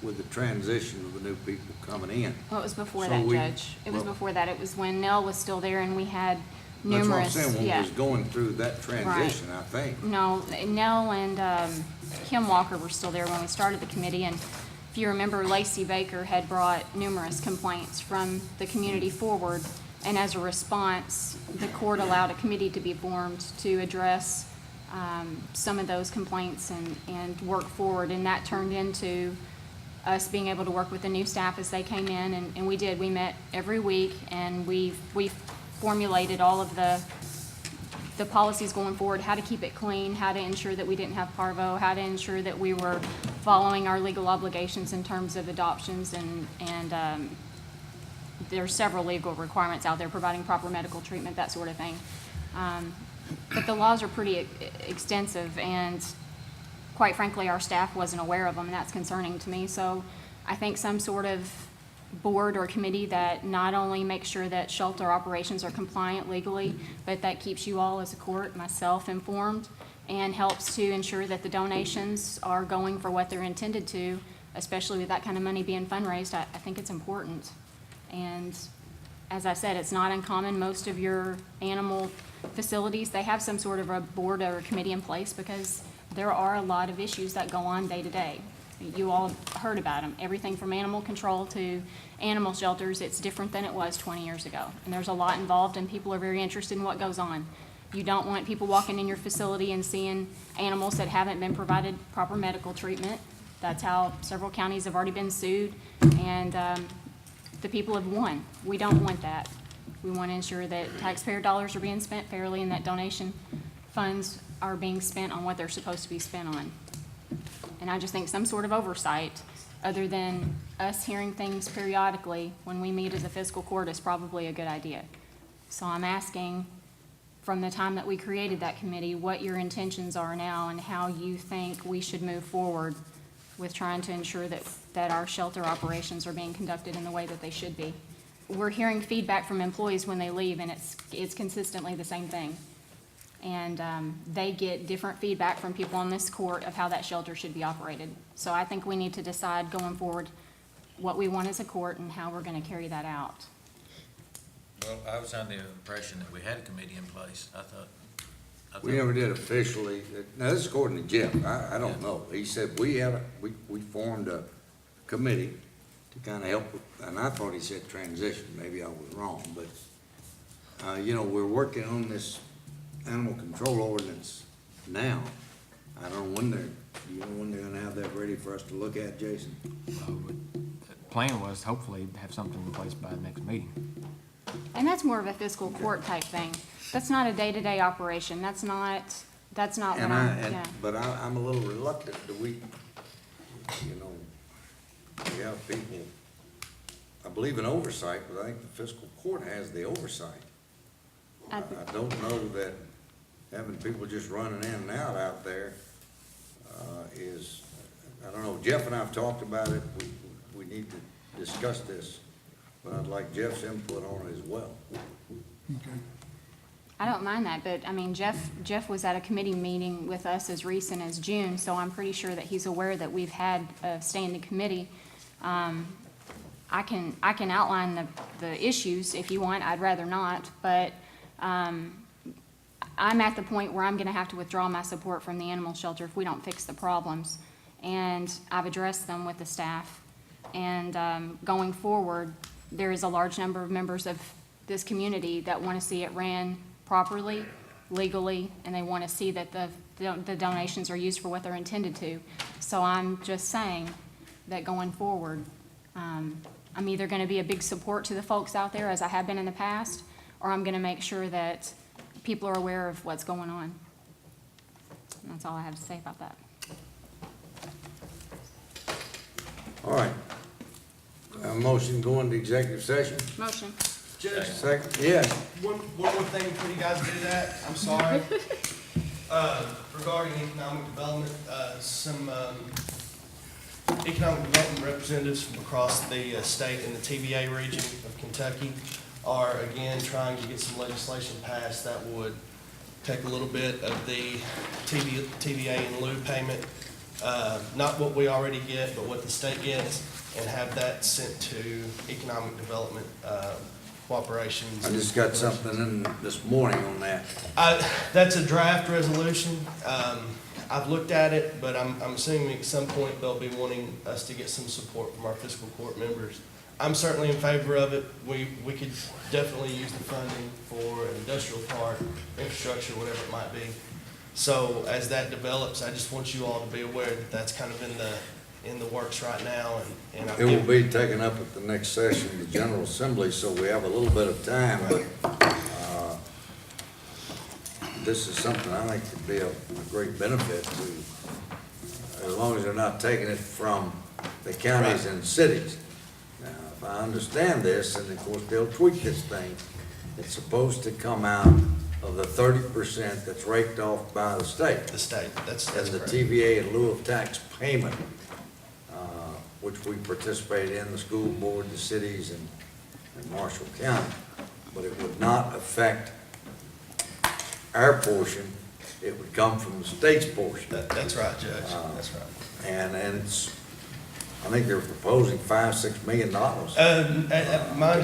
with the transition of the new people coming in. well, it was before So that, we- Judge. It was well- before that. It was when Nell was still there and we had That's what I'm numerous, saying, when we yeah. was going through that transition, I think. No, Nell and Kim Walker were still there when we started the committee, and if you remember, Lacey Baker had brought numerous complaints from the community forward, and as a response, the court allowed a committee to be formed to address some of those complaints and work forward, and that turned into us being able to work with the new staff as they came in, and we did. We met every week, and we formulated all of the policies going forward, how to keep it clean, how to ensure that we didn't have parvo, how to ensure that we were following our legal obligations in terms of adoptions, and there are several legal requirements out there, providing proper medical treatment, that sort of thing. But the laws are pretty extensive, and quite frankly, our staff wasn't aware of them, and that's concerning to me. So I think some sort of board or committee that not only makes sure that shelter operations are compliant legally, but that keeps you all as a court, myself, informed, and helps to ensure that the donations are going for what they're intended to, especially with that kind of money being fundraised. I think it's important. And as I said, it's not uncommon, most of your animal facilities, they have some sort of a board or a committee in place because there are a lot of issues that go on day to day. You all heard about them, everything from animal control to animal shelters. It's different than it was 20 years ago. And there's a lot involved and people are very interested in what goes on. You don't want people walking in your facility and seeing animals that haven't been provided proper medical treatment. That's how several counties have already been sued, and the people have won. We don't want that. We want to ensure that taxpayer dollars are being spent fairly and that donation funds are being spent on what they're supposed to be spent on. And I just think some sort of oversight, other than us hearing things periodically when we meet as a fiscal court, is probably a good idea. So I'm asking, from the time that we created that committee, what your intentions are now and how you think we should move forward with trying to ensure that our shelter operations are being conducted in the way that they should be. We're hearing feedback from employees when they leave, and it's consistently the same thing. And they get different feedback from people on this court of how that shelter should be operated. So I think we need to decide going forward what we want as a court and how we're going to carry that out. Well, I was under the impression that we had a committee in place. I thought. We never did officially, now this is according to Jeff, I don't know. He said we formed a committee to kind of help, and I thought he said transition, maybe I was wrong, but, you know, we're working on this animal control ordinance now. I don't know when do you know when they're gonna have that ready for us to look at, Jason? The plan was hopefully to have something in place by the next meeting. And that's more of a fiscal court type thing. That's not a day-to-day operation. That's not what yeah. But I'm a little reluctant. Do we, you know, we have people, I believe in oversight, but I think the fiscal court has the oversight. I don't know that having people just running in and out there is, I don't know, Jeff and I have talked about it. We need to discuss this, but I'd like Jeff's input on it as well. Okay. I don't mind that, but I mean, Jeff was at a committee meeting with us as recent as June, so I'm pretty sure that he's aware that we've had a standing committee. I can outline the issues if you want. I'd rather not, but I'm at the point where I'm going to have to withdraw my support from the animal shelter if we don't fix the problems. And I've addressed them with the staff. And going forward, there is a large number of members of this community that want to see it ran properly, legally, and they want to see that the donations are used for what they're intended to. So I'm just saying that going forward, I'm either going to be a big support to the folks out there, as I have been in the past, or I'm going to make sure that people are aware of what's going on. And that's all I have to say about that. All right. Motion going to executive session? Motion. Judge, Second, yes. one more thing before you guys do that, I'm sorry. Regarding economic development, some economic development representatives from across the state and the TVA region of Kentucky are again trying to get some legislation passed that would take a little bit of the TVA in lieu payment, not what we already get, but what the state gets, and have that sent to economic development cooperations. I just got something in this morning on that. That's a draft resolution. I've looked at it, but I'm assuming at some point they'll be wanting us to get some support from our fiscal court members. I'm certainly in favor of it. We could definitely use the funding for an industrial park, infrastructure, whatever it might be. So as that develops, I just want you all to be aware that that's kind of in the works right now. And It will be taken up at the next session of the General Assembly, so we have a little bit of time, but this is something I think could be a great benefit to, as long as they're not taking it from the counties and cities. Now, if I understand this, and of course they'll tweak this thing, it's supposed to come out of the 30% that's raked off by the state. the state, that's And the correct. TVA in lieu of tax payment, which we participate in, the school board, the cities, and Marshall County. But it would not affect our portion. It would come from the state's portion. That's right, Judge. That's right. And it's, I think they're proposing $5-6 million. My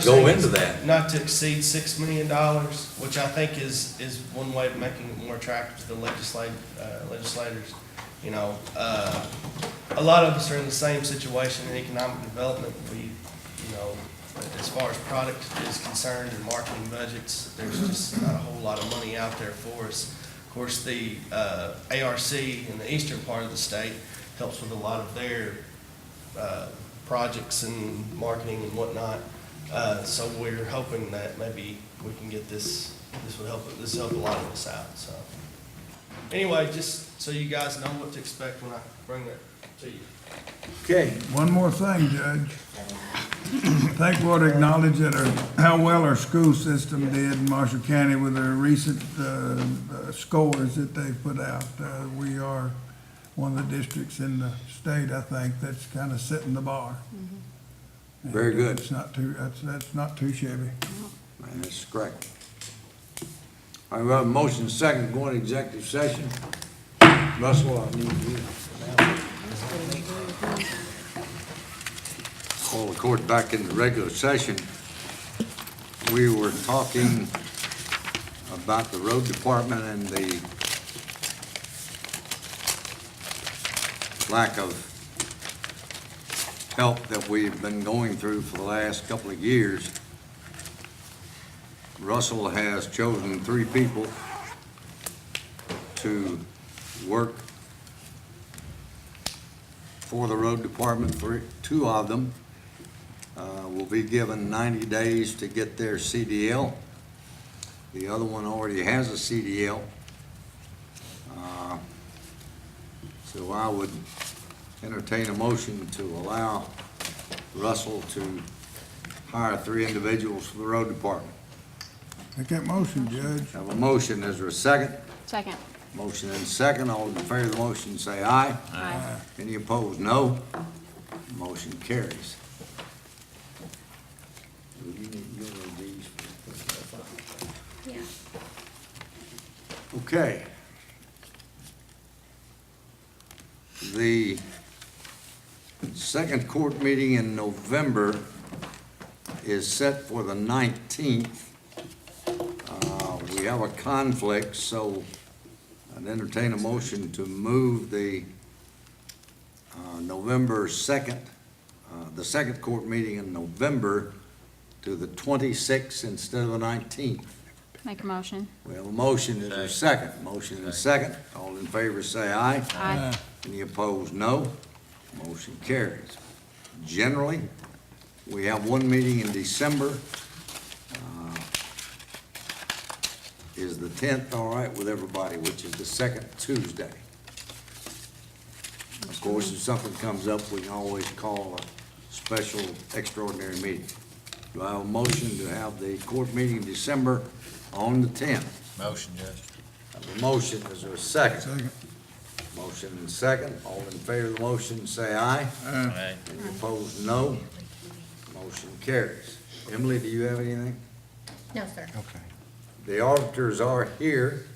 Go understanding into is that. not to exceed $6 million, which I think is one way of making it more attractive to the legislators. You know, a lot of us are in the same situation in economic development. We, you know, as far as product is concerned and marketing budgets, there's just not a whole lot of money out there for us. Of course, the ARC in the eastern part of the state helps with a lot of their projects and marketing and whatnot. So we're hoping that maybe we can get this would help a lot of us out, so. Anyway, just so you guys know what to expect when I bring that to you. Okay, One more thing, Judge. I think we ought to acknowledge that how well our school system did in Marshall County with their recent scores that they put out. We are one of the districts in the state, I think, that's kind of setting the bar. very good. It's not too, that's not too shabby. Man, that's correct. I have a motion second, going to executive session. Russell, I need you. Call the court back into regular session. We were talking about the road department and the lack of help that we've been going through for the last couple of years. Russell has chosen 3 people to work for the road department. 2 of them will be given 90 days to get their CDL. The other one already has a CDL. So I would entertain a motion to allow Russell to hire 3 individuals for the road department. Make that motion, Judge. Have a motion, is there a second? Second. Motion and second, all in favor of the motion say aye. Aye. Any opposed, no. Motion carries. Do you need these? Yeah. Okay. The second court meeting in November is set for the 19th. We have a conflict, so I'd entertain a motion to move the November 2nd, the second court meeting in November to the 26th instead of the 19th. Make a motion. We have a motion, is there a second? Motion and a second. All in favor say aye. Aye. Any opposed, no. Motion carries. Generally, we have one meeting in December. Is the 10th all right with everybody, which is the second Tuesday? Of course, if something comes up, we can always call a special extraordinary meeting. Do I have a motion to have the court meeting in December on the 10th? Motion, Judge. I have a motion, is there a second? Second. Motion and second, all in favor of the motion, say aye. Aye. Any opposed, no. Motion carries. Emily, do you have anything? No, sir. Okay. The auditors are here.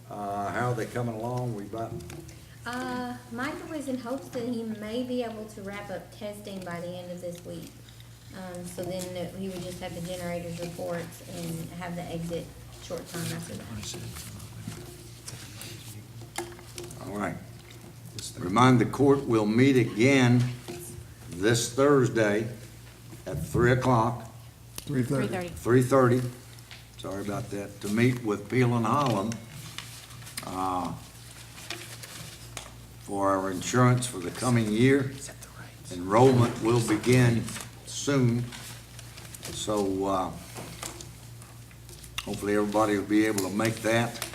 How are they coming along? We about, Michael is in hopes that he may be able to wrap up testing by the end of this week. So then he would just have the generators reports and have the exit short time after that. all right. Remind the court, we'll meet again this Thursday at 3 o'clock, 3:30. 3:30. Sorry about that, to meet with Peel and Holland for our insurance for the coming year. Enrollment will begin soon, so hopefully everybody will be able to make that.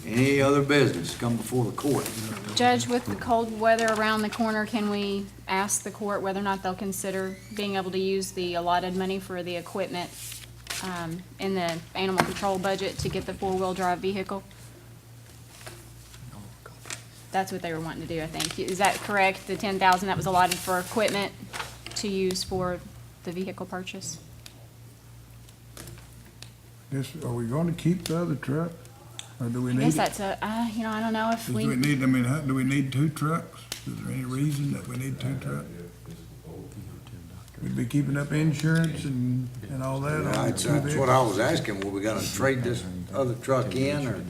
Any other business come before the court? Judge, with the cold weather around the corner, can we ask the court whether or not they'll consider being able to use the allotted money for the equipment in the animal control budget to get the 4-wheel drive vehicle? That's what they were wanting to do, I think. Is that correct? The 10,000 that was allotted for equipment to use for the vehicle purchase? Are we going to keep the other truck? Or do we I need guess it? that's I don't know if Do we need, do we need 2 trucks? Is there any reason that we need 2 trucks? We'd be keeping up insurance and all that on the 2 That's vehicles? what I was asking, were we gonna trade this other truck in, or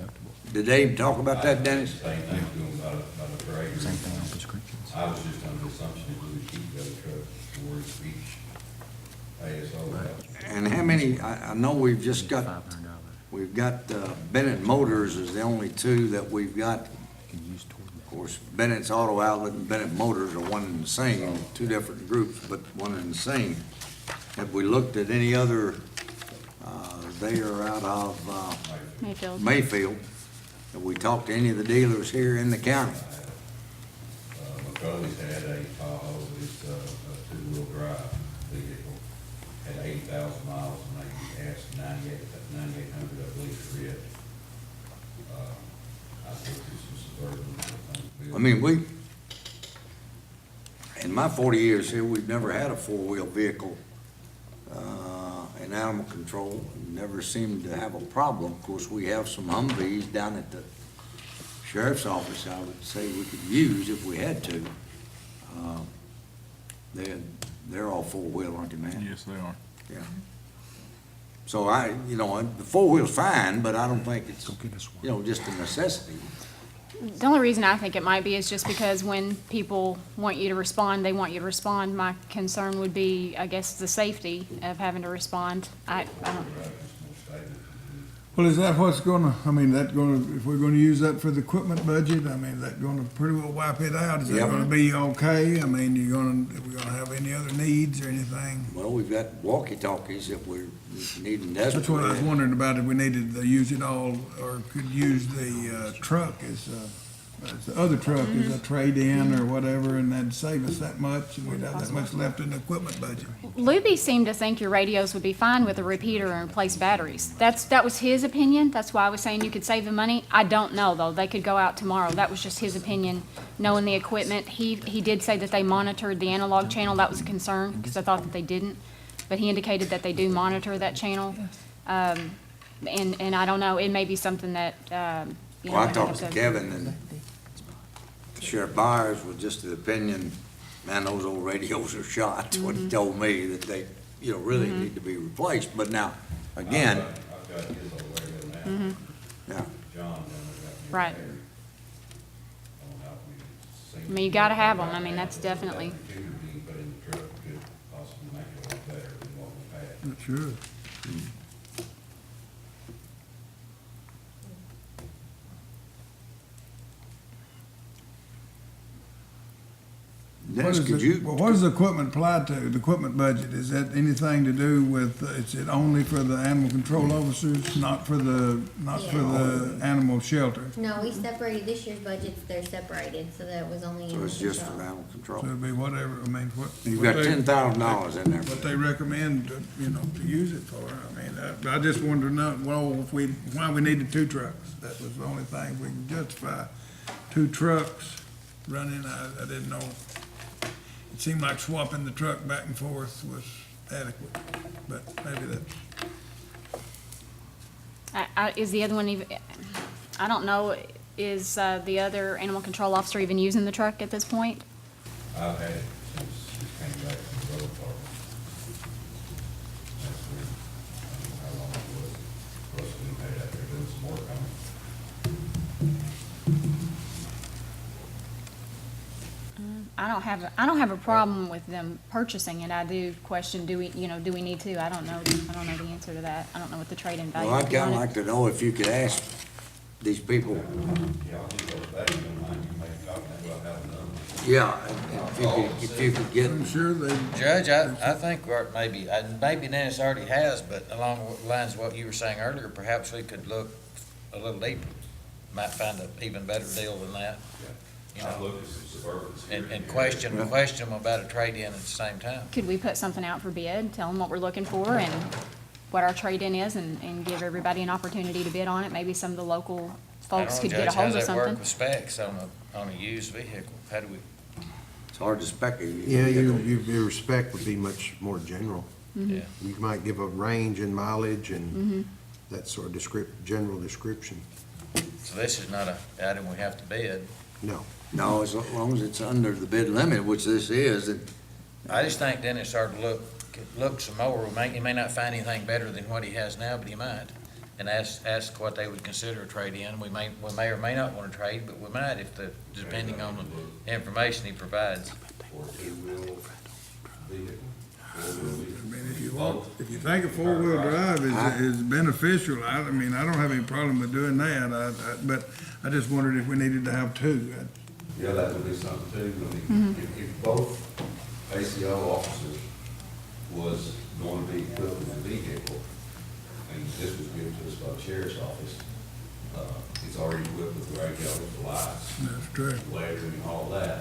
did they talk about that, Dennis? Same thing doing about a trade. Same thing on prescriptions. I was just under the assumption that we would keep the other trucks towards each ASO. And how many, I know we've just got, we've got Bennett Motors is the only 2 that we've got. Of course, Bennett's Auto Outlet and Bennett Motors are one and the same, 2 different groups, but one and the same. Have we looked at any other, they are out of Mayfield. Have we talked to any of the dealers here in the county? McCully's had a Tahoe, it's a 2-wheel drive vehicle, had 80,000 miles, and they asked 9,800, I believe, for it. I think this is Suburban. I mean, we, in my 40 years here, we've never had a 4-wheel vehicle in animal control. Never seemed to have a problem. Of course, we have some Humvees down at the sheriff's office, I would say we could use if we had to. They're all 4-wheel, aren't they, man? Yes, they are. Yeah. So the 4-wheel's fine, but I don't think it's, just a necessity. The only reason I think it might be is just because when people want you to respond, they want you to respond. My concern would be, I guess, the safety of having to respond. I don't. Well, is that what's gonna, if we're gonna use that for the equipment budget, is that gonna pretty well wipe it out? Is that Yep. gonna be okay? Are we gonna have any other needs or anything? Well, we've got walkie-talkies if we're needing desperately. That's what I was wondering about, if we needed to use it all, or could use the truck as the other truck as a trade-in or whatever, and that'd save us that much, and we'd have that much left in the equipment budget. Luby seemed to think your radios would be fine with a repeater and replace batteries. That was his opinion. That's why I was saying you could save the money. I don't know, though. They could go out tomorrow. That was just his opinion, knowing the equipment. He did say that they monitored the analog channel. That was a concern, because I thought that they didn't. But he indicated that they do monitor that channel. And I don't know, it may be something that, Well, I talked to Kevin, and Sheriff Byers was just of the opinion, man, those old radios are shot. That's what he told me, that they, really need to be replaced. But now, again, I've got his old radio now. yeah, John, down there, Right. I mean, you gotta have them. I mean, that's definitely. computer being put in the truck could possibly make it a lot better than what we've had. It should. Dennis, could you? What does the equipment apply to, the equipment budget? Is that anything to do with, is it only for the animal control officers, not for the animal shelter? No, we separated this year's budgets, they're separated, so that was only. So it's just for control. animal control. So it'd be whatever, what. You've what got they- $10,000 in there. What they recommend, to use it for. I just wanted to know, why we needed 2 trucks. That was the only thing we can justify. 2 trucks running, I didn't know. It seemed like swapping the truck back and forth was adequate, but maybe that's. Is the other one even, I don't know, is the other animal control officer even using the truck at this point? I've had it since it came back from the road department. That's when, I don't know how long it was. Russ been had it out there doing some work on it. I don't have a problem with them purchasing it. I do question, do we need to? I don't know the answer to that. I don't know what the trade-in value Well, would I'd be on kinda it. like to know if you could ask these people. Yeah, I'll give those back, you don't mind, you make a copy about having them. Yeah, and if you could get. I'm sure they, Judge, I think maybe Dennis already has, but along the lines of what you were saying earlier, perhaps we could look a little deeper. Might find an even better deal than that. I've looked at some Suburbans here. And question them about a trade-in at the same time. Could we put something out for bid, tell them what we're looking for and what our trade-in is, and give everybody an opportunity to bid on it? Maybe some of the local folks could get a hold of Judge, how does that work something. with specs on a used vehicle? How do we? It's hard to spec it. Yeah, your spec would be much more general. Yeah. You might give a range and mileage and that sort of general description. So this is not an item we have to bid. No. No, as long as it's under the bid limit, which this is, and I just think Dennis started to look some more. He may not find anything better than what he has now, but he might. And ask what they would consider a trade-in. We may or may not want to trade, but we might depending on the information he provides. Or two-wheel vehicle. I mean, if you think a four-wheel drive is beneficial, I mean, I don't have any problem with doing that, but I just wondered if we needed to have two. Yeah, that would be something too. I mean, if both ACO officers was going to be equipped with a vehicle, and this was given to us by the sheriff's office, it's already equipped with the radio, the lights, That's true. lettering and all that.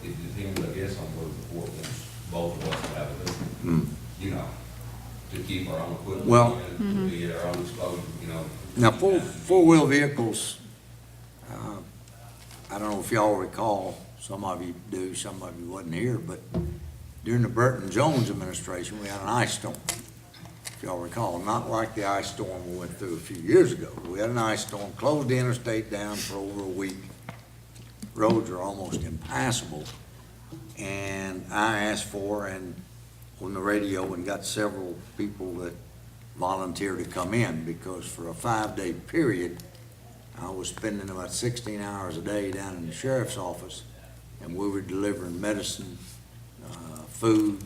It depends, I guess, on whether the court wants both of us to have it, you know, to keep our own equipment. Well- To be at our own disposal, you know. now four-wheel vehicles, I don't know if y'all recall, some of you do, some of you wasn't here, but during the Burton Jones administration, we had an ice storm. If y'all recall, not like the ice storm we went through a few years ago. We had an ice storm, closed the interstate down for over a week. Roads are almost impassable. And I asked for, and on the radio, and got several people that volunteered to come in, because for a 5-day period, I was spending about 16 hours a day down in the sheriff's office, and we were delivering medicine, food,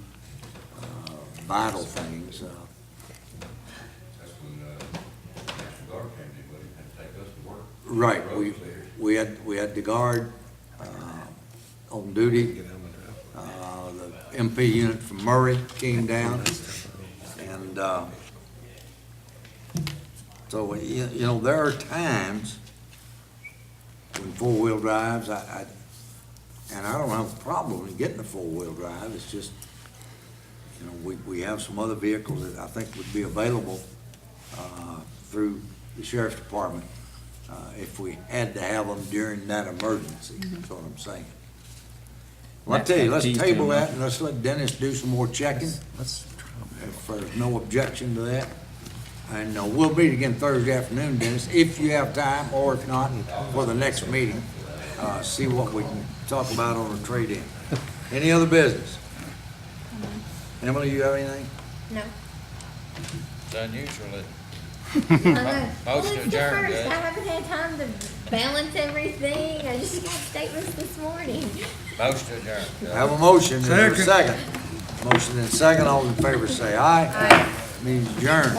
vital things. That's when, National Guard came in, but it had to take us to work. Right, we had the guard on duty. The MP unit from Murray came down, and so, you know, there are times when four-wheel drives, and I don't have a problem in getting a four-wheel drive, it's just, you know, we have some other vehicles that I think would be available through the sheriff's department if we had to have them during that emergency, that's what I'm saying. Well, I tell you, let's table that, and let's let Dennis do some more checking, if there's no objection to that. And we'll meet again Thursday afternoon, Dennis, if you have time, or if not, for the next meeting, see what we can talk about on a trade-in. Any other business? Emily, you have anything? No. It's unusual that I know. Well, Motion it's the adjourned, first. Judge. I haven't had time to balance everything. I just got statements this morning. most adjourned. Have a motion, and there's a Second. second. Motion and second, all in favor say aye. Aye. Means adjourned.